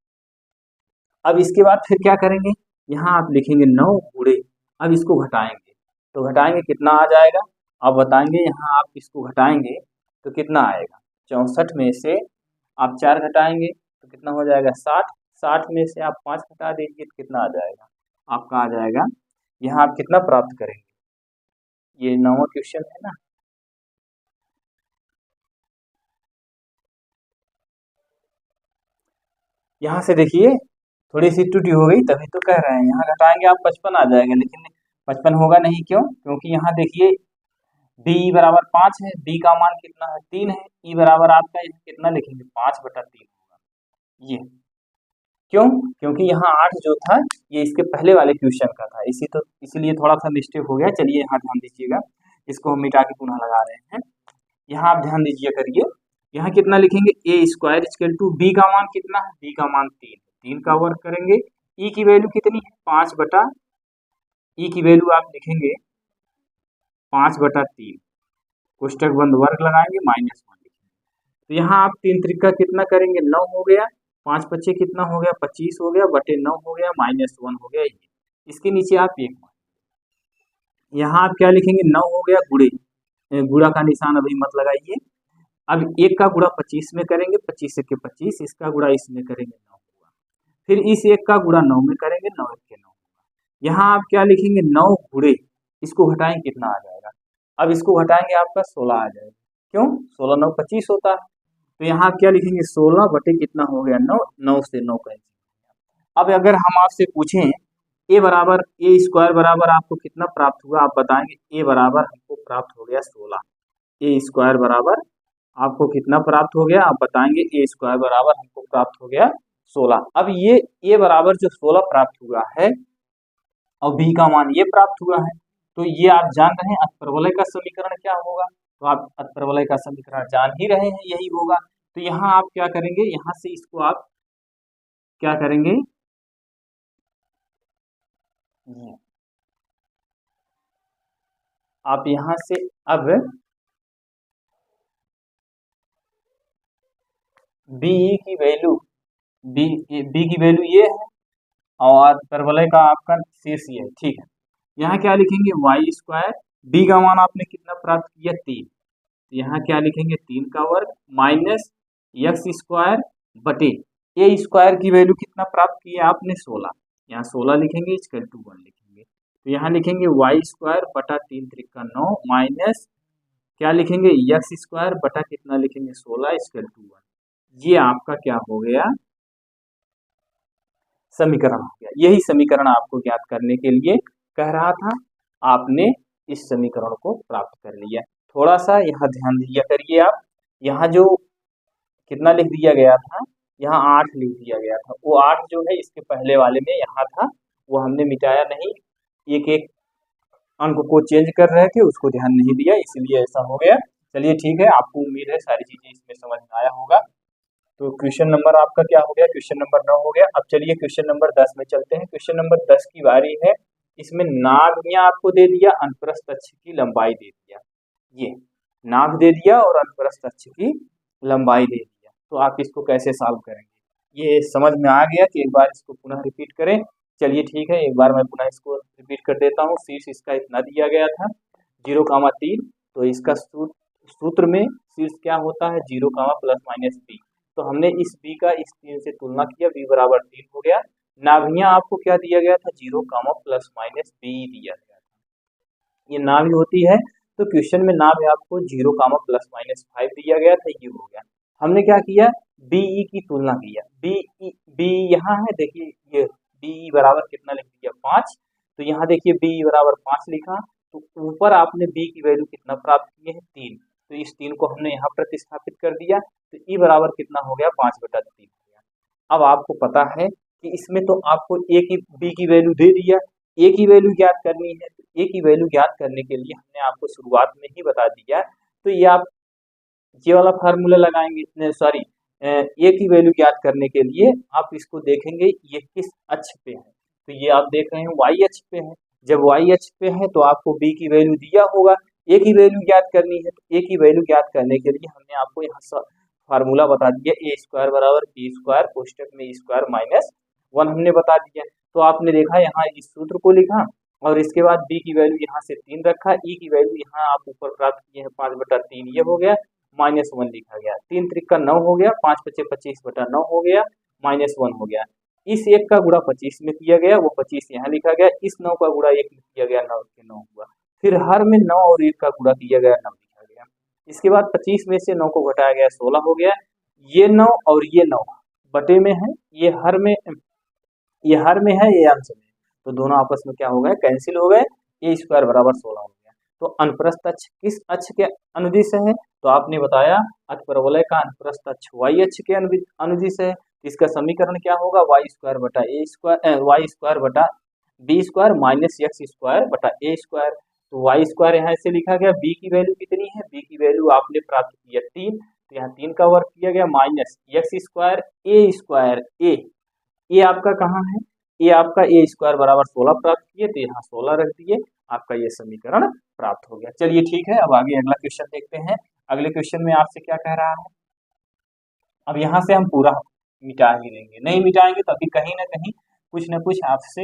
अब इसके बाद फिर क्या करेंगे, यहाँ आप लिखेंगे 9 गुणे, अब इसको घटाएंगे, तो घटाएंगे कितना आ जाएगा, आप बताएंगे, यहाँ आप इसको घटाएंगे तो कितना आएगा, 64 में से आप 4 घटाएंगे तो कितना हो जाएगा 60, 60 में से आप 5 घटा दीजिए तो कितना आ जाएगा, आपका आ जाएगा, यहाँ आप कितना प्राप्त करेंगे, ये 9वां क्वेश्चन है ना, यहाँ से देखिए थोड़ी सी त्रुटि हो गई, तभी तो कह रहे हैं, यहाँ घटाएंगे आप 55 आ जाएगा, लेकिन 55 होगा नहीं, क्यों, क्योंकि यहाँ देखिए बी बराबर 5 है, बी का मान कितना है 3 है, ई बराबर आपका यहाँ कितना लिखेंगे 5/3 होगा, ये क्यों, क्योंकि यहाँ 8 जो था ये इसके पहले वाले क्वेश्चन का था, इसीलिए थोड़ा सा मिस्टेक हो गया। चलिए यहाँ ध्यान दीजिएगा, इसको हम मिटा के पुनः लगा रहे हैं, यहाँ आप ध्यान दीजिए करिए, यहाँ कितना लिखेंगे A square equal to B का मान कितना है, बी का मान 3, 3 का वर्ग करेंगे, ई की वैल्यू कितनी है 5 ई की वैल्यू आप लिखेंगे 5/3, कोष्टक बंद वर्ग लगाएंगे -1 लिखेंगे, तो यहाँ आप 3 त्रिका कितना करेंगे 9 हो गया, 5 पच्चे कितना हो गया 25 हो गया, बटे 9 हो गया, -1 हो गया, इसके नीचे आप 1, यहाँ आप क्या लिखेंगे 9 हो गया गुणे, गुणा का निशान अभी मत लगाइए, अब 1 का गुणा 25 में करेंगे, 25 के 25, इसका गुणा इसमें करेंगे 9 होगा, फिर इस 1 का गुणा 9 में करेंगे, 9 के 9 होगा, यहाँ आप क्या लिखेंगे 9 गुणे, इसको घटाएं कितना आ जाएगा, अब इसको घटाएंगे आपका 16 आ जाएगा, क्यों 16 9 25 होता है, तो यहाँ आप क्या लिखेंगे 16 बटे कितना हो गया 9, 9 से 9 कैंसिल। अब अगर हम आपसे पूछें ए बराबर ए स्क्वायर बराबर आपको कितना प्राप्त हुआ, आप बताएंगे ए बराबर हमको प्राप्त हो गया 16, ए स्क्वायर बराबर आपको कितना प्राप्त हो गया, आप बताएंगे ए स्क्वायर बराबर हमको प्राप्त हो गया 16। अब ये ए बराबर जो 16 प्राप्त हुआ है और बी का मान ये प्राप्त हुआ है, तो ये आप जान रहे हैं अतिपरवलय का समीकरण क्या होगा, तो आप अतिपरवलय का समीकरण जान ही रहे हैं, यही होगा। तो यहाँ आप क्या करेंगे, यहाँ से इसको आप क्या करेंगे, आप यहाँ से अब बी की वैल्यू बी की वैल्यू ये है और परवलय का आपका शेष ये है, ठीक है। यहाँ क्या लिखेंगे वाई स्क्वायर, बी का मान आपने कितना प्राप्त किया 3, तो यहाँ क्या लिखेंगे 3 का वर्ग माइनस एक्स स्क्वायर बटे ए स्क्वायर की वैल्यू कितना प्राप्त किया आपने 16, यहाँ 16 लिखेंगे इसका 2 1 लिखेंगे, तो यहाँ लिखेंगे वाई स्क्वायर बटा 3 त्रिका 9 माइनस क्या लिखेंगे एक्स स्क्वायर बटा कितना लिखेंगे 16 इसका 2 1, ये आपका क्या हो गया समीकरण हो गया। यही समीकरण आपको ज्ञात करने के लिए कह रहा था, आपने इस समीकरण को प्राप्त कर लिया। थोड़ा सा यहाँ ध्यान दिया करिए आप, यहाँ जो कितना लिख दिया गया था, यहाँ 8 लिख दिया गया था, वो 8 जो है इसके पहले वाले में यहाँ था, वो हमने मिटाया नहीं, एक एक अंक को चेंज कर रहे थे, उसको ध्यान नहीं दिया, इसलिए ऐसा हो गया। चलिए ठीक है, आपको उम्मीद है सारी चीजें इसमें समझ में आया होगा। तो क्वेश्चन नंबर आपका क्या हो गया, क्वेश्चन नंबर 9 हो गया। अब चलिए क्वेश्चन नंबर 10 में चलते हैं। क्वेश्चन नंबर 10 की बारी है। इसमें नाभ यहाँ आपको दे दिया, अनुप्रस्थ अक्ष की लंबाई दे दिया, ये नाभ दे दिया और अनुप्रस्थ अक्ष की लंबाई दे दिया। तो आप इसको कैसे सॉल्व करेंगे, ये समझ में आ गया कि एक बार इसको पुनः रिपीट करें। चलिए ठीक है, एक बार मैं पुनः इसको रिपीट कर देता हूँ। शीर्ष इसका इतना दिया गया था 0,3, तो इसका सूत्र में शीर्ष क्या होता है 0, प्लस माइनस बी। तो हमने इस b का इस 3 से तुलना किया, b बराबर 3 हो गया। नाभियां आपको क्या दिया गया था 0, प्लस माइनस बी दिया गया था, ये नाभि होती है। तो क्वेश्चन में नाभि आपको 0, प्लस माइनस 5 दिया गया था, ये हो गया। हमने क्या किया, बीई की तुलना किया, बी यहाँ है, देखिए ये बीई बराबर कितना लिख दिया 5, तो यहाँ देखिए बीई बराबर 5 लिखा, तो ऊपर आपने बी की वैल्यू कितना प्राप्त किए हैं 3, तो इस 3 को हमने यहाँ प्रतिस्थापित कर दिया, तो ई बराबर कितना हो गया 5/3 हो गया। अब आपको पता है कि इसमें तो आपको ए की बी की वैल्यू दे दिया, ए की वैल्यू ज्ञात करनी है, तो ए की वैल्यू ज्ञात करने के लिए हमने आपको शुरुआत में ही बता दिया, तो ये आप ये वाला फार्मूला लगाएंगे, सॉरी ए की वैल्यू ज्ञात करने के लिए आप इसको देखेंगे ये किस अक्ष पे है, तो ये आप देख रहे हैं वाई अक्ष पे है। जब वाई अक्ष पे है तो आपको बी की वैल्यू दिया होगा, ए की वैल्यू ज्ञात करनी है, तो ए की वैल्यू ज्ञात करने के लिए हमने आपको यहाँ फार्मूला बता दिया, ए स्क्वायर बराबर बी स्क्वायर कोष्टक में स्क्वायर माइनस 1 हमने बता दिया। तो आपने देखा यहाँ इस सूत्र को लिखा और इसके बाद बी की वैल्यू यहाँ से 3 रखा, ई की वैल्यू यहाँ आप ऊपर प्राप्त किए हैं 5/3, ये हो गया, -1 लिखा गया, 3 त्रिक 9 हो गया, 5 × 5 = 25/9 हो गया, -1 हो गया। इस 1 का गुणा 25 में किया गया, वो 25 यहाँ लिखा गया, इस 9 का गुणा 1 में किया गया, 9 के 9 हुआ, फिर हर में 9 और 1 का गुणा किया गया, 9 लिखा गया। इसके बाद 25 में से 9 को घटाया गया, 16 हो गया। ये 9 और ये 9 बटे में है, ये हर में है, ये अंश में, तो दोनों आपस में क्या हो गए, कैंसिल हो गए, ए स्क्वायर बराबर 16 हो गया। तो अनुप्रस्थ अक्ष किस अक्ष के अनुदिश है, तो आपने बताया अतिपरवलय का अनुप्रस्थ अक्ष वाई अक्ष के अनुदिश है। इसका समीकरण क्या होगा, वाई स्क्वायर बटा B square minus X square बटा ए स्क्वायर। तो वाई स्क्वायर यहाँ से लिखा गया, बी की वैल्यू कितनी है, बी की वैल्यू आपने प्राप्त किया 3, तो यहाँ 3 का वर्ग किया गया, माइनस एक्स स्क्वायर ए आपका कहाँ है, ये आपका ए स्क्वायर बराबर 16 प्राप्त किए, तो यहाँ 16 रख दिए, आपका ये समीकरण प्राप्त हो गया। चलिए ठीक है, अब आगे अगला क्वेश्चन देखते हैं। अगले क्वेश्चन में आपसे क्या कह रहा है, अब यहाँ से हम पूरा मिटा ही देंगे, नहीं मिटाएंगे तो अभी कहीं ना कहीं कुछ ना कुछ आपसे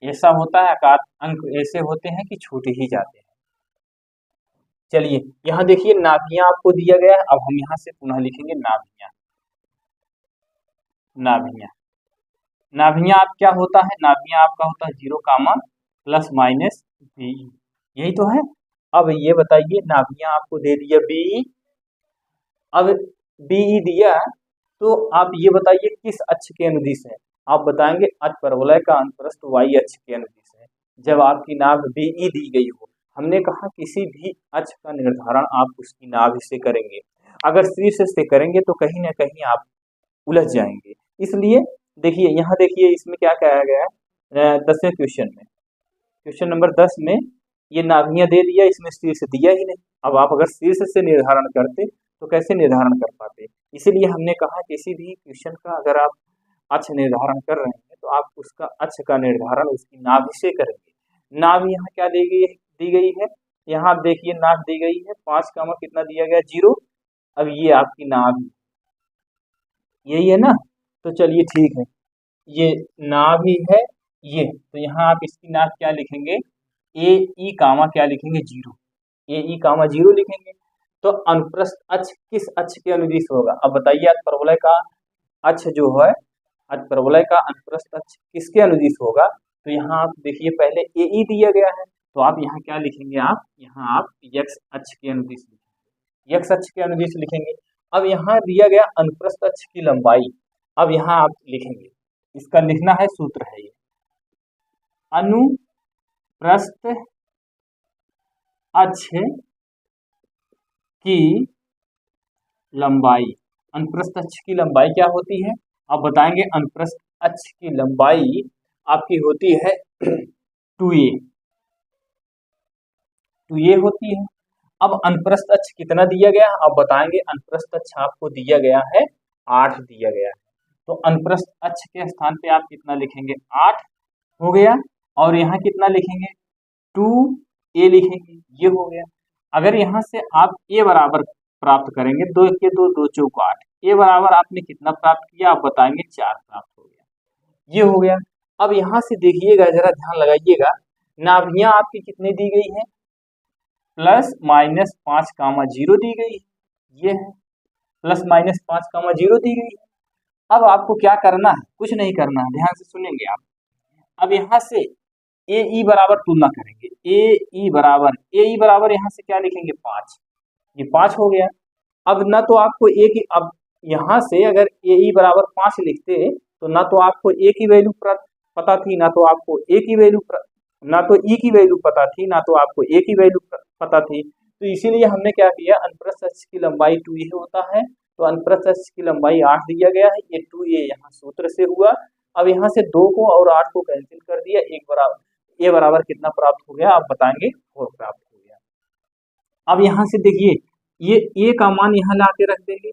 ऐसा होता है, आकार अंक ऐसे होते हैं कि छूट ही जाते हैं। चलिए यहाँ देखिए नाभियां आपको दिया गया है, अब हम यहाँ से पुनः लिखेंगे नाभियां आप क्या होता है, नाभियां आपका होता है 0, प्लस माइनस बी, यही तो है। अब ये बताइए नाभियां आपको दे दिया बी, अब बी दिया, तो आप ये बताइए किस अक्ष के अनुदिश है, आप बताएंगे अतिपरवलय का अनुप्रस्थ वाई अक्ष के अनुदिश है। जब आपकी नाभ बी दी गई हो, हमने कहा किसी भी अक्ष का निर्धारण आप उसकी नाभ से करेंगे, अगर शीर्ष से करेंगे तो कहीं ना कहीं आप उलझ जाएंगे। इसलिए देखिए यहाँ देखिए इसमें क्या कहा गया है 10वें क्वेश्चन में, क्वेश्चन नंबर 10 में ये नाभियां दे दिया, इसमें शीर्ष दिया ही नहीं। अब आप अगर शीर्ष से निर्धारण करते तो कैसे निर्धारण कर पाते, इसीलिए हमने कहा किसी भी क्वेश्चन का अगर आप अक्ष निर्धारण कर रहे हैं तो आप उसका अक्ष का निर्धारण उसकी नाभि से करेंगे। नाभि यहाँ क्या दी गई है, यहाँ आप देखिए नाभ दी गई है 5 का कितना दिया गया 0, अब ये आपकी नाभि यही है ना, तो चलिए ठीक है, ये नाभि है ये, तो यहाँ आप इसकी नाभ क्या लिखेंगे, ए ई कामा क्या लिखेंगे 0, ए ई कामा 0 लिखेंगे। तो अनुप्रस्थ अक्ष किस अक्ष के अनुदिश होगा, अब बताइए अतिपरवलय का अक्ष जो है, अतिपरवलय का अनुप्रस्थ अक्ष किसके अनुदिश होगा, तो यहाँ आप देखिए पहले ए ई दिया गया है, तो आप यहाँ क्या लिखेंगे, यहाँ आप एक्स अक्ष के अनुदिश लिखेंगे, एक्स अक्ष के अनुदिश लिखेंगे। अब यहाँ दिया गया अनुप्रस्थ अक्ष की लंबाई, अब यहाँ आप लिखेंगे, इसका लिखना है सूत्र है ये, अनुप्रस्थ अक्ष की लंबाई, अनुप्रस्थ अक्ष की लंबाई क्या होती है, आप बताएंगे अनुप्रस्थ अक्ष की लंबाई आपकी होती है 2a, टू ए होती है। अब अनुप्रस्थ अक्ष कितना दिया गया है, अब बताएंगे। अनुप्रस्थ अक्ष आपको दिया गया है 8 दिया गया है, तो अनुप्रस्थ अक्ष के स्थान पे आप कितना लिखेंगे, 8 हो गया। और यहाँ कितना लिखेंगे, 2a लिखेंगे, ये हो गया। अगर यहाँ से आप a बराबर प्राप्त करेंगे, 2 के 2, 2 चौक 8, a बराबर आपने कितना प्राप्त किया, आप बताएंगे 4 प्राप्त हो गया, ये हो गया। अब यहाँ से देखिएगा, जरा ध्यान लगाइएगा, नाभियां आपकी कितनी दी गई है, प्लस माइनस 5 कामा 0 दी गई है, ये है प्लस माइनस 5 कामा 0 दी गई है। अब आपको क्या करना है, कुछ नहीं करना है, ध्यान से सुनेंगे आप। अब यहाँ से ए ई बराबर तुलना करेंगे, ए ई बराबर यहाँ से क्या लिखेंगे, 5, ये 5 हो गया। अब ना तो आपको ए की, अब यहाँ से अगर ए ई बराबर 5 लिखते तो ना तो आपको ए की वैल्यू पता थी, ना तो आपको ए की वैल्यू, ना तो ई की वैल्यू पता थी, ना तो आपको ए की वैल्यू पता थी। तो इसीलिए हमने क्या किया, अनुप्रस्थ अक्ष की लंबाई 2a होता है, तो अनुप्रस्थ अक्ष की लंबाई 8 दिया गया है, ये 2a यहाँ सूत्र से हुआ। अब यहाँ से 2 को और 8 को कैंसिल कर दिया, एक बराबर ए बराबर कितना प्राप्त हो गया, आप बताएंगे 4 प्राप्त हो गया। अब यहाँ से देखिए, ये ए का मान यहाँ ला के रख देंगे,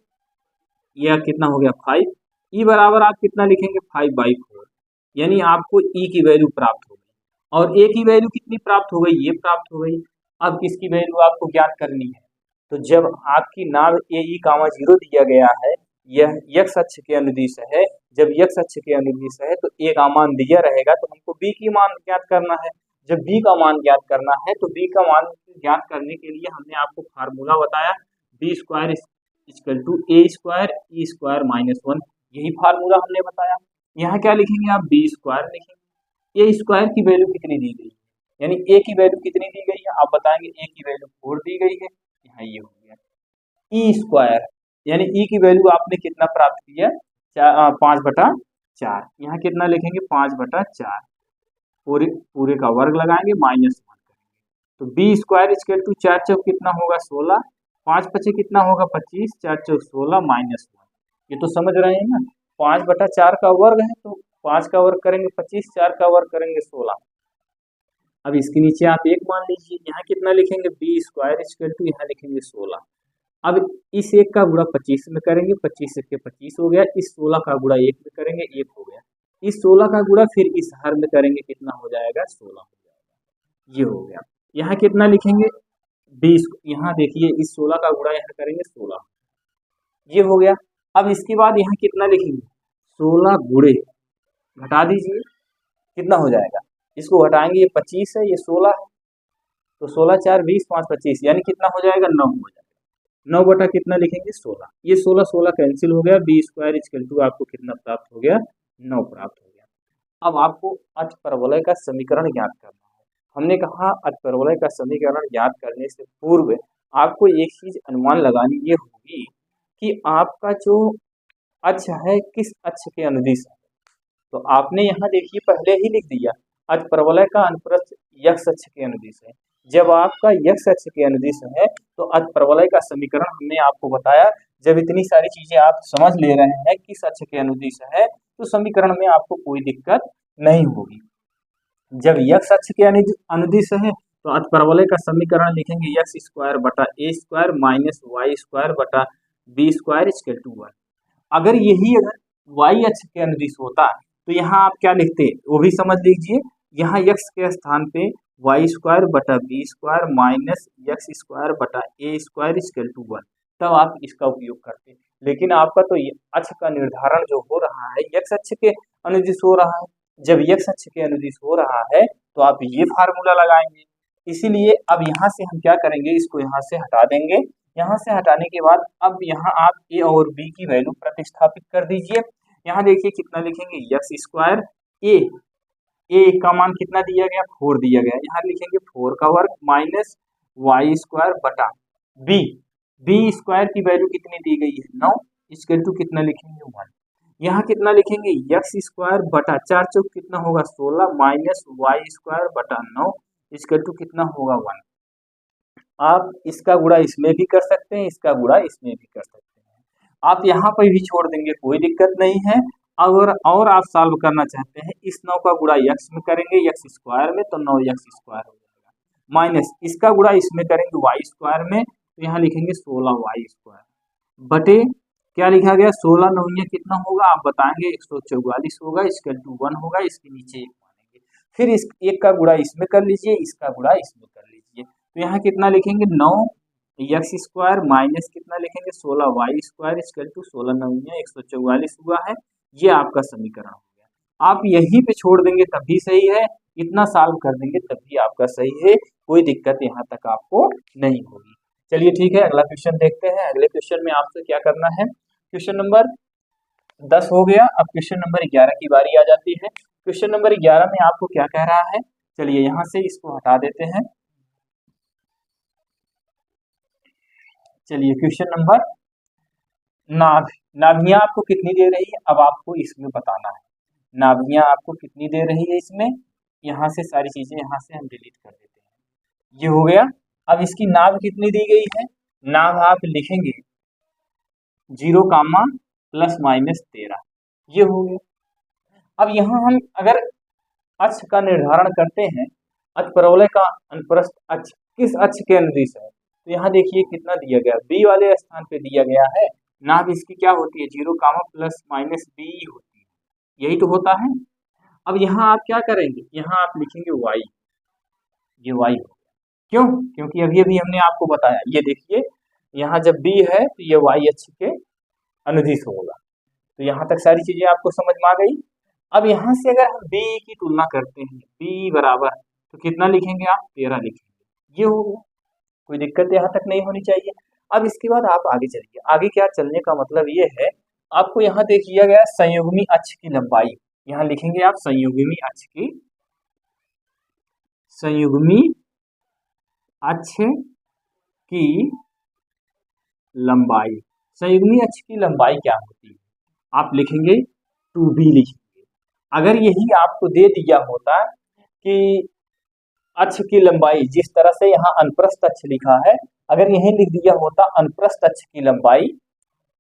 यह कितना हो गया 5, ई बराबर आप कितना लिखेंगे 5/4, यानी आपको ई की वैल्यू प्राप्त हो गई। और ए की वैल्यू कितनी प्राप्त हो गई, ये प्राप्त हो गई। अब किसकी वैल्यू आपको ज्ञात करनी है, तो जब आपकी नाभ ए ई कामा 0 दिया गया है, यह x अक्ष के अनुदिश है, जब x अक्ष के अनुदिश है तो a का मान दिया रहेगा, तो हमको b की मान ज्ञात करना है। जब b का मान ज्ञात करना है तो b का मान ज्ञात करने के लिए हमने आपको फार्मूला बताया, b square equal to a square E square minus 1, यही फार्मूला हमने बताया। यहाँ क्या लिखेंगे आप, b स्क्वायर लिखेंगे, a स्क्वायर की वैल्यू कितनी दी गई है, यानी a की वैल्यू कितनी दी गई है, आप बताएंगे a की वैल्यू 4 दी गई है, यहाँ ये हो गया। ई स्क्वायर यानी ई की वैल्यू आपने कितना प्राप्त किया, 5/4, यहाँ कितना लिखेंगे 5/4, पूरे का वर्ग लगाएंगे, माइनस 1 करेंगे, तो बी स्क्वायर इक्वल टू 4 चौक कितना होगा 16, 5 पचे कितना होगा 25, 4 चौक 16 माइनस 1, ये तो समझ रहे हैं ना। 5/4 का वर्ग है, तो 5 का वर्ग करेंगे 25, 4 का वर्ग करेंगे 16। अब इसके नीचे आप 1 मान लीजिए, यहाँ कितना लिखेंगे बी स्क्वायर इक्वल टू, यहाँ लिखेंगे 16। अब इस 1 का गुणा 25 में करेंगे, 25 के 25 हो गया, इस 16 का गुणा 1 में करेंगे, 1 हो गया, इस 16 का गुणा फिर इस हर में करेंगे, कितना हो जाएगा 16 हो जाएगा, ये हो गया। यहाँ कितना लिखेंगे 20, यहाँ देखिए इस 16 का गुणा यहाँ करेंगे 16, ये हो गया। अब इसके बाद यहाँ कितना लिखेंगे 16 गुणे, घटा दीजिए, कितना हो जाएगा, इसको घटाएंगे, ये 25 है, ये 16 है, तो 16 4 20 5 25, यानी कितना हो जाएगा 9 हो जाएगा। 9 बटा कितना लिखेंगे 16, ये 16 कैंसिल हो गया, बी स्क्वायर इक्वल टू आपको कितना प्राप्त हो गया 9 प्राप्त हो गया। अब आपको अतिपरवलय का समीकरण ज्ञात करना है। हमने कहा अतिपरवलय का समीकरण ज्ञात करने से पूर्व आपको एक चीज अनुमान लगानी ये होगी कि आपका जो अक्ष है किस अक्ष के अनुदिश है। तो आपने यहाँ देखिए पहले ही लिख दिया, अतिपरवलय का अनुप्रस्थ x अक्ष के अनुदिश है। जब आपका x अक्ष के अनुदिश है तो अतिपरवलय का समीकरण हमने आपको बताया। जब इतनी सारी चीजें आप समझ ले रहे हैं किस अक्ष के अनुदिश है तो समीकरण में आपको कोई दिक्कत नहीं होगी। जब x अक्ष के अनुदिश है तो अतिपरवलय का समीकरण लिखेंगे x स्क्वायर बटा a square minus Y square बटा बी स्क्वायर इक्वल टू 1। अगर y अक्ष के अनुदिश होता तो यहाँ आप क्या लिखते, वो भी समझ लीजिए। यहाँ x के स्थान पे वाई स्क्वायर बटा B square minus X square बटा ए स्क्वायर इक्वल टू 1, तब आप इसका उपयोग करते। लेकिन आपका तो अक्ष का निर्धारण जो हो रहा है x अक्ष के अनुदिश हो रहा है। जब x अक्ष के अनुदिश हो रहा है तो आप ये फार्मूला लगाएंगे। इसीलिए अब यहाँ से हम क्या करेंगे, इसको यहाँ से हटा देंगे। यहाँ से हटाने के बाद अब यहाँ आप a और b की वैल्यू प्रतिस्थापित कर दीजिए। यहाँ देखिए कितना लिखेंगे एक्स स्क्वायर, ए का मान कितना दिया गया 4 दिया गया, यहाँ लिखेंगे 4 का वर्ग माइनस वाई स्क्वायर बटा बी स्क्वायर की वैल्यू कितनी दी गई है 9, इक्वल टू कितना लिखेंगे 1। यहाँ कितना लिखेंगे एक्स स्क्वायर बटा 4 चौक कितना होगा 16 माइनस वाई स्क्वायर बटा 9 इक्वल टू कितना होगा 1। आप इसका गुणा इसमें भी कर सकते हैं, इसका गुणा इसमें भी कर सकते हैं। आप यहाँ पर भी छोड़ देंगे, कोई दिक्कत नहीं है। अगर और आप सॉल्व करना चाहते हैं, इस 9 का गुणा x में करेंगे x स्क्वायर में, तो 9x स्क्वायर हो जाएगा। माइनस इसका गुणा इसमें करेंगे वाई स्क्वायर में, तो यहाँ लिखेंगे 16y स्क्वायर बटे क्या लिखा गया 16 नौया कितना होगा आप बताएंगे 144 होगा, इसका 1 होगा, इसके नीचे 1 मानेंगे। फिर इस एक का गुणा इसमें कर लीजिए, इसका गुणा इसमें कर लीजिए, तो यहाँ कितना लिखेंगे 9x स्क्वायर माइनस कितना लिखेंगे 16y स्क्वायर इसका 16 नौया 144 हुआ है। ये आपका समीकरण हो गया। आप यहीं पे छोड़ देंगे तब भी सही है, इतना सॉल्व कर देंगे तब भी आपका सही है, कोई दिक्कत यहाँ तक आपको नहीं होगी। चलिए ठीक है, अगला क्वेश्चन देखते हैं। अगले क्वेश्चन में आपसे क्या करना है, क्वेश्चन नंबर 10 हो गया, अब क्वेश्चन नंबर 11 की बारी आ जाती है। क्वेश्चन नंबर 11 में आपको क्या कह रहा है, चलिए यहाँ से इसको हटा देते हैं। चलिए क्वेश्चन नंबर नाभियां आपको कितनी दे रही है, अब आपको इसमें बताना है नाभियां आपको कितनी दे रही है इसमें। यहाँ से सारी चीजें यहाँ से हम डिलीट कर देते हैं, ये हो गया। अब इसकी नाभ कितनी दी गई है, नाभ आप लिखेंगे 0, ±13, ये हो गया। अब यहाँ हम अगर अक्ष का निर्धारण करते हैं, अतिपरवलय का अनुप्रस्थ अक्ष किस अक्ष के अनुदिश है, तो यहाँ देखिए कितना दिया गया, बी वाले स्थान पे दिया गया है। नाभ इसकी क्या होती है 0, ±b होती है, यही तो होता है। अब यहाँ आप क्या करेंगे, यहाँ आप लिखेंगे y, ये y हो गया। क्यों, क्योंकि अभी अभी हमने आपको बताया, ये देखिए यहाँ जब b है तो ये y अक्ष के अनुदिश होगा। तो यहाँ तक सारी चीजें आपको समझ में आ गई। अब यहाँ से अगर हम b की तुलना करते हैं, b बराबर तो कितना लिखेंगे आप 13 लिखेंगे, ये हो गया। कोई दिक्कत यहाँ तक नहीं होनी चाहिए। अब इसके बाद आप आगे चलिए, आगे क्या चलने का मतलब ये है, आपको यहाँ देख लिया गया संयुग्मी अक्ष की लंबाई, यहाँ लिखेंगे आप संयुग्मी अक्ष की, संयुग्मी अक्ष की लंबाई, संयुग्मी अक्ष की लंबाई क्या होती है, आप लिखेंगे 2b लिखेंगे। अगर यही आपको दे दिया होता कि अक्ष की लंबाई, जिस तरह से यहाँ अनुप्रस्थ अक्ष लिखा है, अगर यही लिख दिया होता अनुप्रस्थ अक्ष की लंबाई,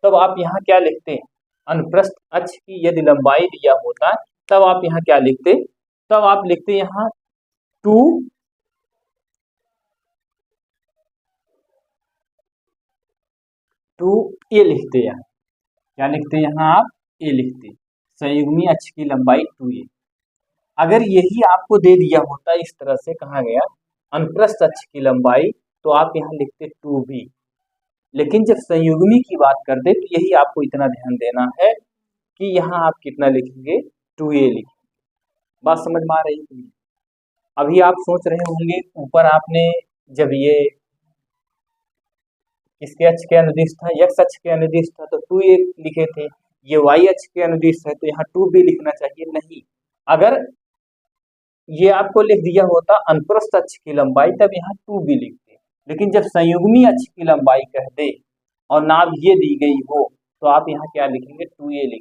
तब आप यहाँ क्या लिखते, अनुप्रस्थ अक्ष की यदि लंबाई दिया होता तब आप यहाँ क्या लिखते, तब आप लिखते यहाँ 2a लिखते हैं, क्या लिखते हैं यहाँ आप a लिखते, संयुग्मी अक्ष की लंबाई 2a। अगर यही आपको दे दिया होता, इस तरह से कहा गया अनुप्रस्थ अक्ष की लंबाई, तो आप यहाँ लिखते 2b। लेकिन जब संयुग्मी की बात करते तो यही आपको इतना ध्यान देना है कि यहाँ आप कितना लिखेंगे 2a लिखेंगे। बात समझ में आ रही है। अभी आप सोच रहे होंगे ऊपर आपने जब ये किसके अक्ष के अनुदिश था, x अक्ष के अनुदिश था तो 2a लिखे थे, ये y अक्ष के अनुदिश है तो यहाँ 2b लिखना चाहिए। नहीं, अगर ये आपको लिख दिया होता अनुप्रस्थ अक्ष की लंबाई तब यहाँ 2b लिखते, लेकिन जब संयुग्मी अक्ष की लंबाई कह दे और नाभ ये दी गई हो तो आप यहाँ क्या लिखेंगे 2a लिखेंगे।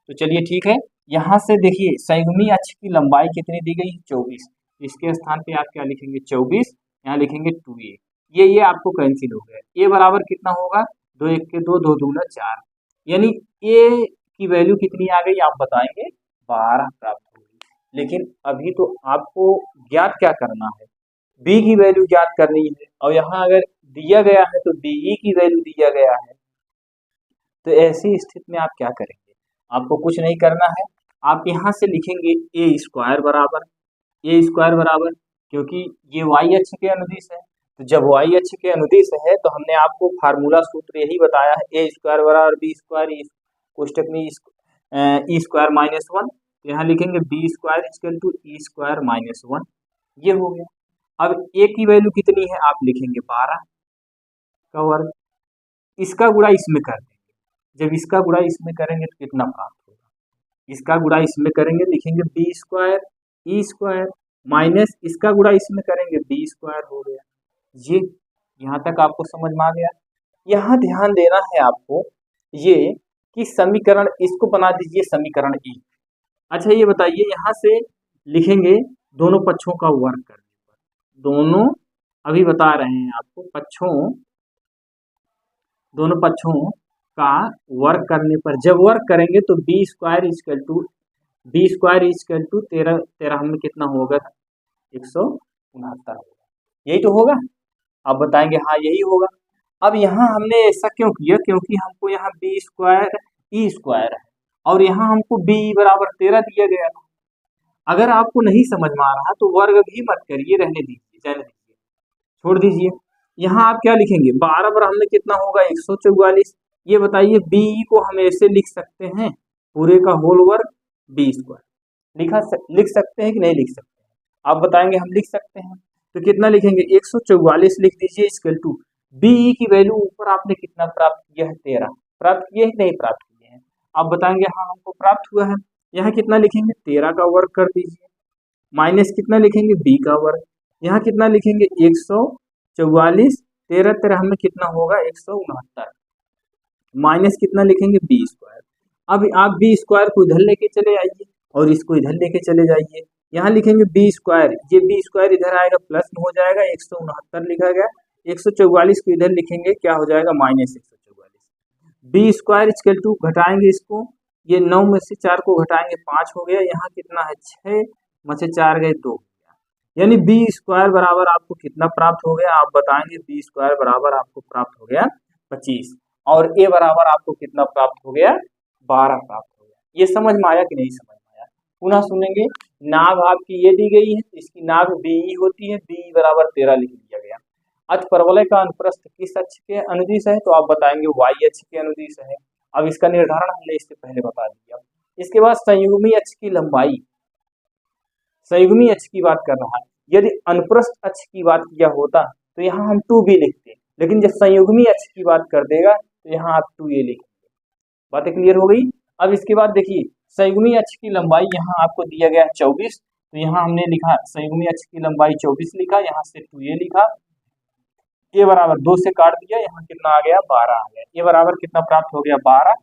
तो चलिए ठीक है, यहाँ से देखिए संयुग्मी अक्ष की लंबाई कितनी दी गई 24, इसके स्थान पे आप क्या लिखेंगे 24, यहाँ लिखेंगे 2a, ये आपको कैंसिल हो गया। a बराबर कितना होगा 2 1 के 2, 2 दूना 4, यानी a की वैल्यू कितनी आ गई आप बताएंगे 12 प्राप्त होगी। लेकिन अभी तो आपको ज्ञात क्या करना है, b की वैल्यू ज्ञात करनी है, और यहाँ अगर दिया गया है तो de की वैल्यू दिया गया है, तो ऐसी स्थिति में आप क्या करेंगे, आपको कुछ नहीं करना है, आप यहाँ से लिखेंगे a स्क्वायर बराबर, क्योंकि ये y अक्ष के अनुदिश है, तो जब y अक्ष के अनुदिश है तो हमने आपको फार्मूला सूत्र यही बताया है, a स्क्वायर बराबर b स्क्वायर, कोष्टक में e स्क्वायर माइनस 1, तो यहाँ लिखेंगे b square equal to e square minus 1, ये हो गया। अब a की वैल्यू कितनी है आप लिखेंगे 12 का वर्ग, इसका गुणा इसमें कर देंगे, जब इसका गुणा इसमें करेंगे तो कितना प्राप्त होगा, इसका गुणा इसमें करेंगे लिखेंगे b square e square minus इसका गुणा इसमें करेंगे b स्क्वायर हो गया। ये यहाँ तक आपको समझ में आ गया। यहाँ ध्यान देना है आपको ये कि समीकरण इसको बना दीजिए समीकरण e। अच्छा ये बताइए, यहाँ से लिखेंगे दोनों पक्षों का वर्ग करने पर, दोनों अभी बता रहे हैं आपको दोनों पक्षों का वर्ग करने पर, जब वर्ग करेंगे तो b स्क्वायर इक्वल टू 13 में कितना होगा 169 होगा। यही तो होगा। आप बताएंगे हाँ यही होगा। अब यहाँ हमने ऐसा क्यों किया, क्योंकि हमको यहाँ बी स्क्वायर ई स्क्वायर है और यहाँ हमको बी बराबर 13 दिया गया था। अगर आपको नहीं समझ में आ रहा तो वर्ग भी मत करिए, रहने दीजिए, जाने दीजिए, छोड़ दीजिए। यहाँ आप क्या लिखेंगे, 12 बराबर में कितना होगा 144। ये बताइए बी को हम ऐसे लिख सकते हैं पूरे का होल वर्ग बी स्क्वायर लिख सकते हैं कि नहीं लिख सकते हैं? आप बताएंगे हम लिख सकते हैं। तो कितना लिखेंगे 144 लिख दीजिए इक्वल टू बी की वैल्यू ऊपर आपने कितना प्राप्त किया है 13 प्राप्त किए कि नहीं प्राप्त किए हैं? आप बताएंगे हाँ हमको प्राप्त हुआ है। यहाँ कितना लिखेंगे 13 का वर्ग कर दीजिए, माइनस कितना लिखेंगे बी का वर्ग, यहाँ कितना लिखेंगे 144, 13 13 में कितना होगा 169, माइनस कितना लिखेंगे बी स्क्वायर। अब आप बी स्क्वायर को इधर लेके चले आइए और इसको इधर लेके चले जाइए। यहाँ लिखेंगे बी स्क्वायर, ये बी स्क्वायर इधर आएगा प्लस में हो जाएगा 169 लिखा गया, 144 को इधर लिखेंगे क्या हो जाएगा minus 144। B square equal to घटाएंगे इसको, ये 9 में से 4 को घटाएंगे 5 हो गया, यहाँ कितना है 6 में से 4 गए 2, यानी बी स्क्वायर बराबर आपको कितना प्राप्त हो गया, आप बताएंगे बी स्क्वायर बराबर आपको प्राप्त हो गया 25 और ए बराबर आपको कितना प्राप्त हो गया 12 प्राप्त हो गया। ये समझ में आया कि नहीं समझ में आया? पुनः सुनेंगे, नाभ आपकी ये दी गई है, इसकी नाभ बी होती है, बी बराबर 13 लिख दिया गया। अथ परवलय का अनुप्रस्थ किस अक्ष के अनुदिश है, तो आप बताएंगे वाई अक्ष के अनुदिश है। अब इसका निर्धारण हमने इससे पहले बता दिया। इसके बाद संयुग्मी अक्ष की लंबाई, संयुग्मी अक्ष की बात कर रहा है, यदि अनुप्रस्थ अक्ष की बात किया होता तो यहाँ हम 2b लिखते, लेकिन जब संयुग्मी अक्ष की बात कर देगा तो यहाँ आप 2a लिखेंगे। बातें क्लियर हो गई। अब इसके बाद देखिए संयुग्मी अक्ष की लंबाई यहाँ आपको दिया गया है 24, तो यहाँ हमने लिखा संयुग्मी अक्ष की लंबाई 24 लिखा, यहाँ से 2a लिखा, ए बराबर 2 से काट दिया, यहाँ कितना आ गया 12 आ गया। ए बराबर कितना प्राप्त हो गया 12,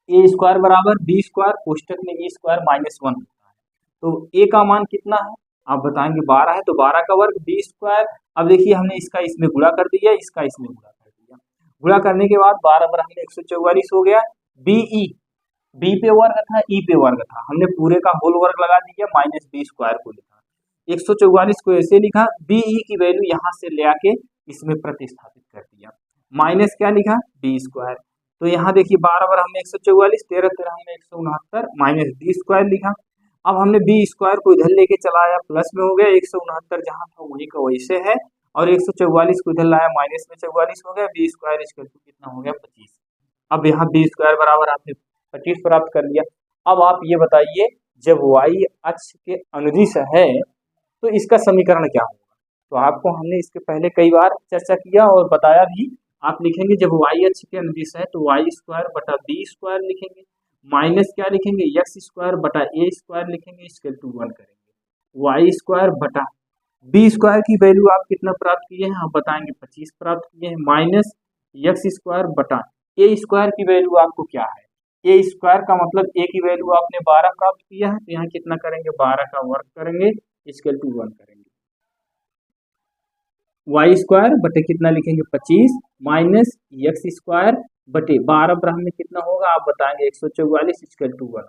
ए स्क्वायर बराबर बी स्क्वायर, कोष्टक में ए स्क्वायर माइनस 1 होता है, तो ए का मान कितना है आप बताएंगे 12 है, तो 12 का वर्ग बी स्क्वायर। अब देखिए हमने इसका इसमें गुणा कर दिया, इसका इसमें गुणा कर दिया, गुणा करने के बाद 12 बराबर 144 हो गया। बीई, बी पे वर्ग था ई पे वर्ग था, हमने पूरे का होल वर्ग लगा दिया, माइनस बी स्क्वायर को लिखा, 144 को ऐसे लिखा, बीई की वैल्यू यहाँ से ले आके इसमें प्रतिस्थापित कर दिया, माइनस क्या लिखा बी स्क्वायर। तो यहाँ देखिए 12 बार हमने 144, 13 13 हमने 169 माइनस बी स्क्वायर लिखा। अब हमने बी स्क्वायर को इधर लेके चलाया, प्लस में हो गया 169 जहाँ था वही का वैसे है, और 144 को इधर लाया माइनस में 44 हो गया, बी स्क्वायर इक्वल टू कितना हो गया 25। अब यहाँ बी स्क्वायर बराबर आपने 25 प्राप्त कर लिया। अब आप ये बताइए जब वाई अक्ष के अनुदिश है तो इसका समीकरण क्या होगा, तो आपको हमने इसके पहले कई बार चर्चा किया और बताया भी। आप लिखेंगे जब वाई अक्ष के अनुदिश है तो वाई स्क्वायर बटा बी स्क्वायर लिखेंगे, माइनस क्या लिखेंगे एक्स स्क्वायर बटा ए स्क्वायर लिखेंगे, इक्वल टू 1 करेंगे, वाई स्क्वायर बटा बी स्क्वायर की वैल्यू आप कितना प्राप्त किए हैं आप बताएंगे 25 प्राप्त किए हैं, माइनस एक्स स्क्वायर बटा ए स्क्वायर की वैल्यू आपको क्या है, ए स्क्वायर का मतलब ए की वैल्यू आपने 12 प्राप्त किया है, तो यहाँ कितना करेंगे 12 का वर्ग करेंगे, इक्वल टू 1 करेंगे, वाई स्क्वायर बटे कितना लिखेंगे 25 माइनस एक्स स्क्वायर बटे 12 ब्रह्म में कितना होगा आप बताएंगे 144 इक्वल टू 1 होगा।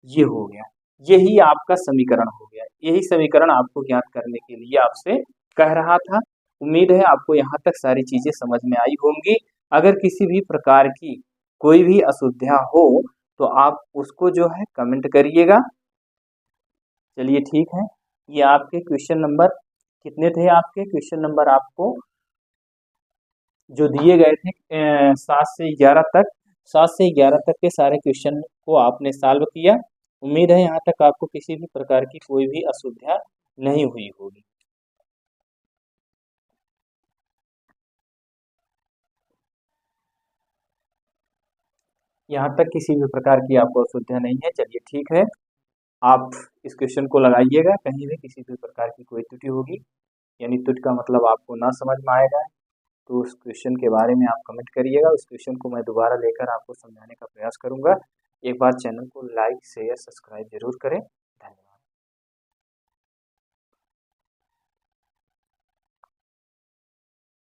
ये हो गया, यही आपका समीकरण हो गया। यही समीकरण आपको ज्ञात करने के लिए आपसे कह रहा था। उम्मीद है आपको यहाँ तक सारी चीजें समझ में आई होंगी। अगर किसी भी प्रकार की कोई भी अशुद्धियाँ हो तो आप उसको जो है कमेंट करिएगा। चलिए ठीक है, ये आपके क्वेश्चन नंबर कितने थे, आपके क्वेश्चन नंबर आपको जो दिए गए थे 7 से 11 तक, 7 से 11 तक के सारे क्वेश्चन को आपने सॉल्व किया। उम्मीद है यहाँ तक आपको किसी भी प्रकार की कोई भी अशुद्धियाँ नहीं हुई होगी। यहाँ तक किसी भी प्रकार की आपको अशुद्धियाँ नहीं है। चलिए ठीक है, आप इस क्वेश्चन को लगाइएगा, कहीं भी किसी भी प्रकार की कोई त्रुटि होगी, यानी त्रुटि का मतलब आपको ना समझ में आएगा, तो उस क्वेश्चन के बारे में आप कमेंट करिएगा। उस क्वेश्चन को मैं दोबारा लेकर आपको समझाने का प्रयास करूंगा। एक बार चैनल को लाइक शेयर सब्सक्राइब जरूर करें।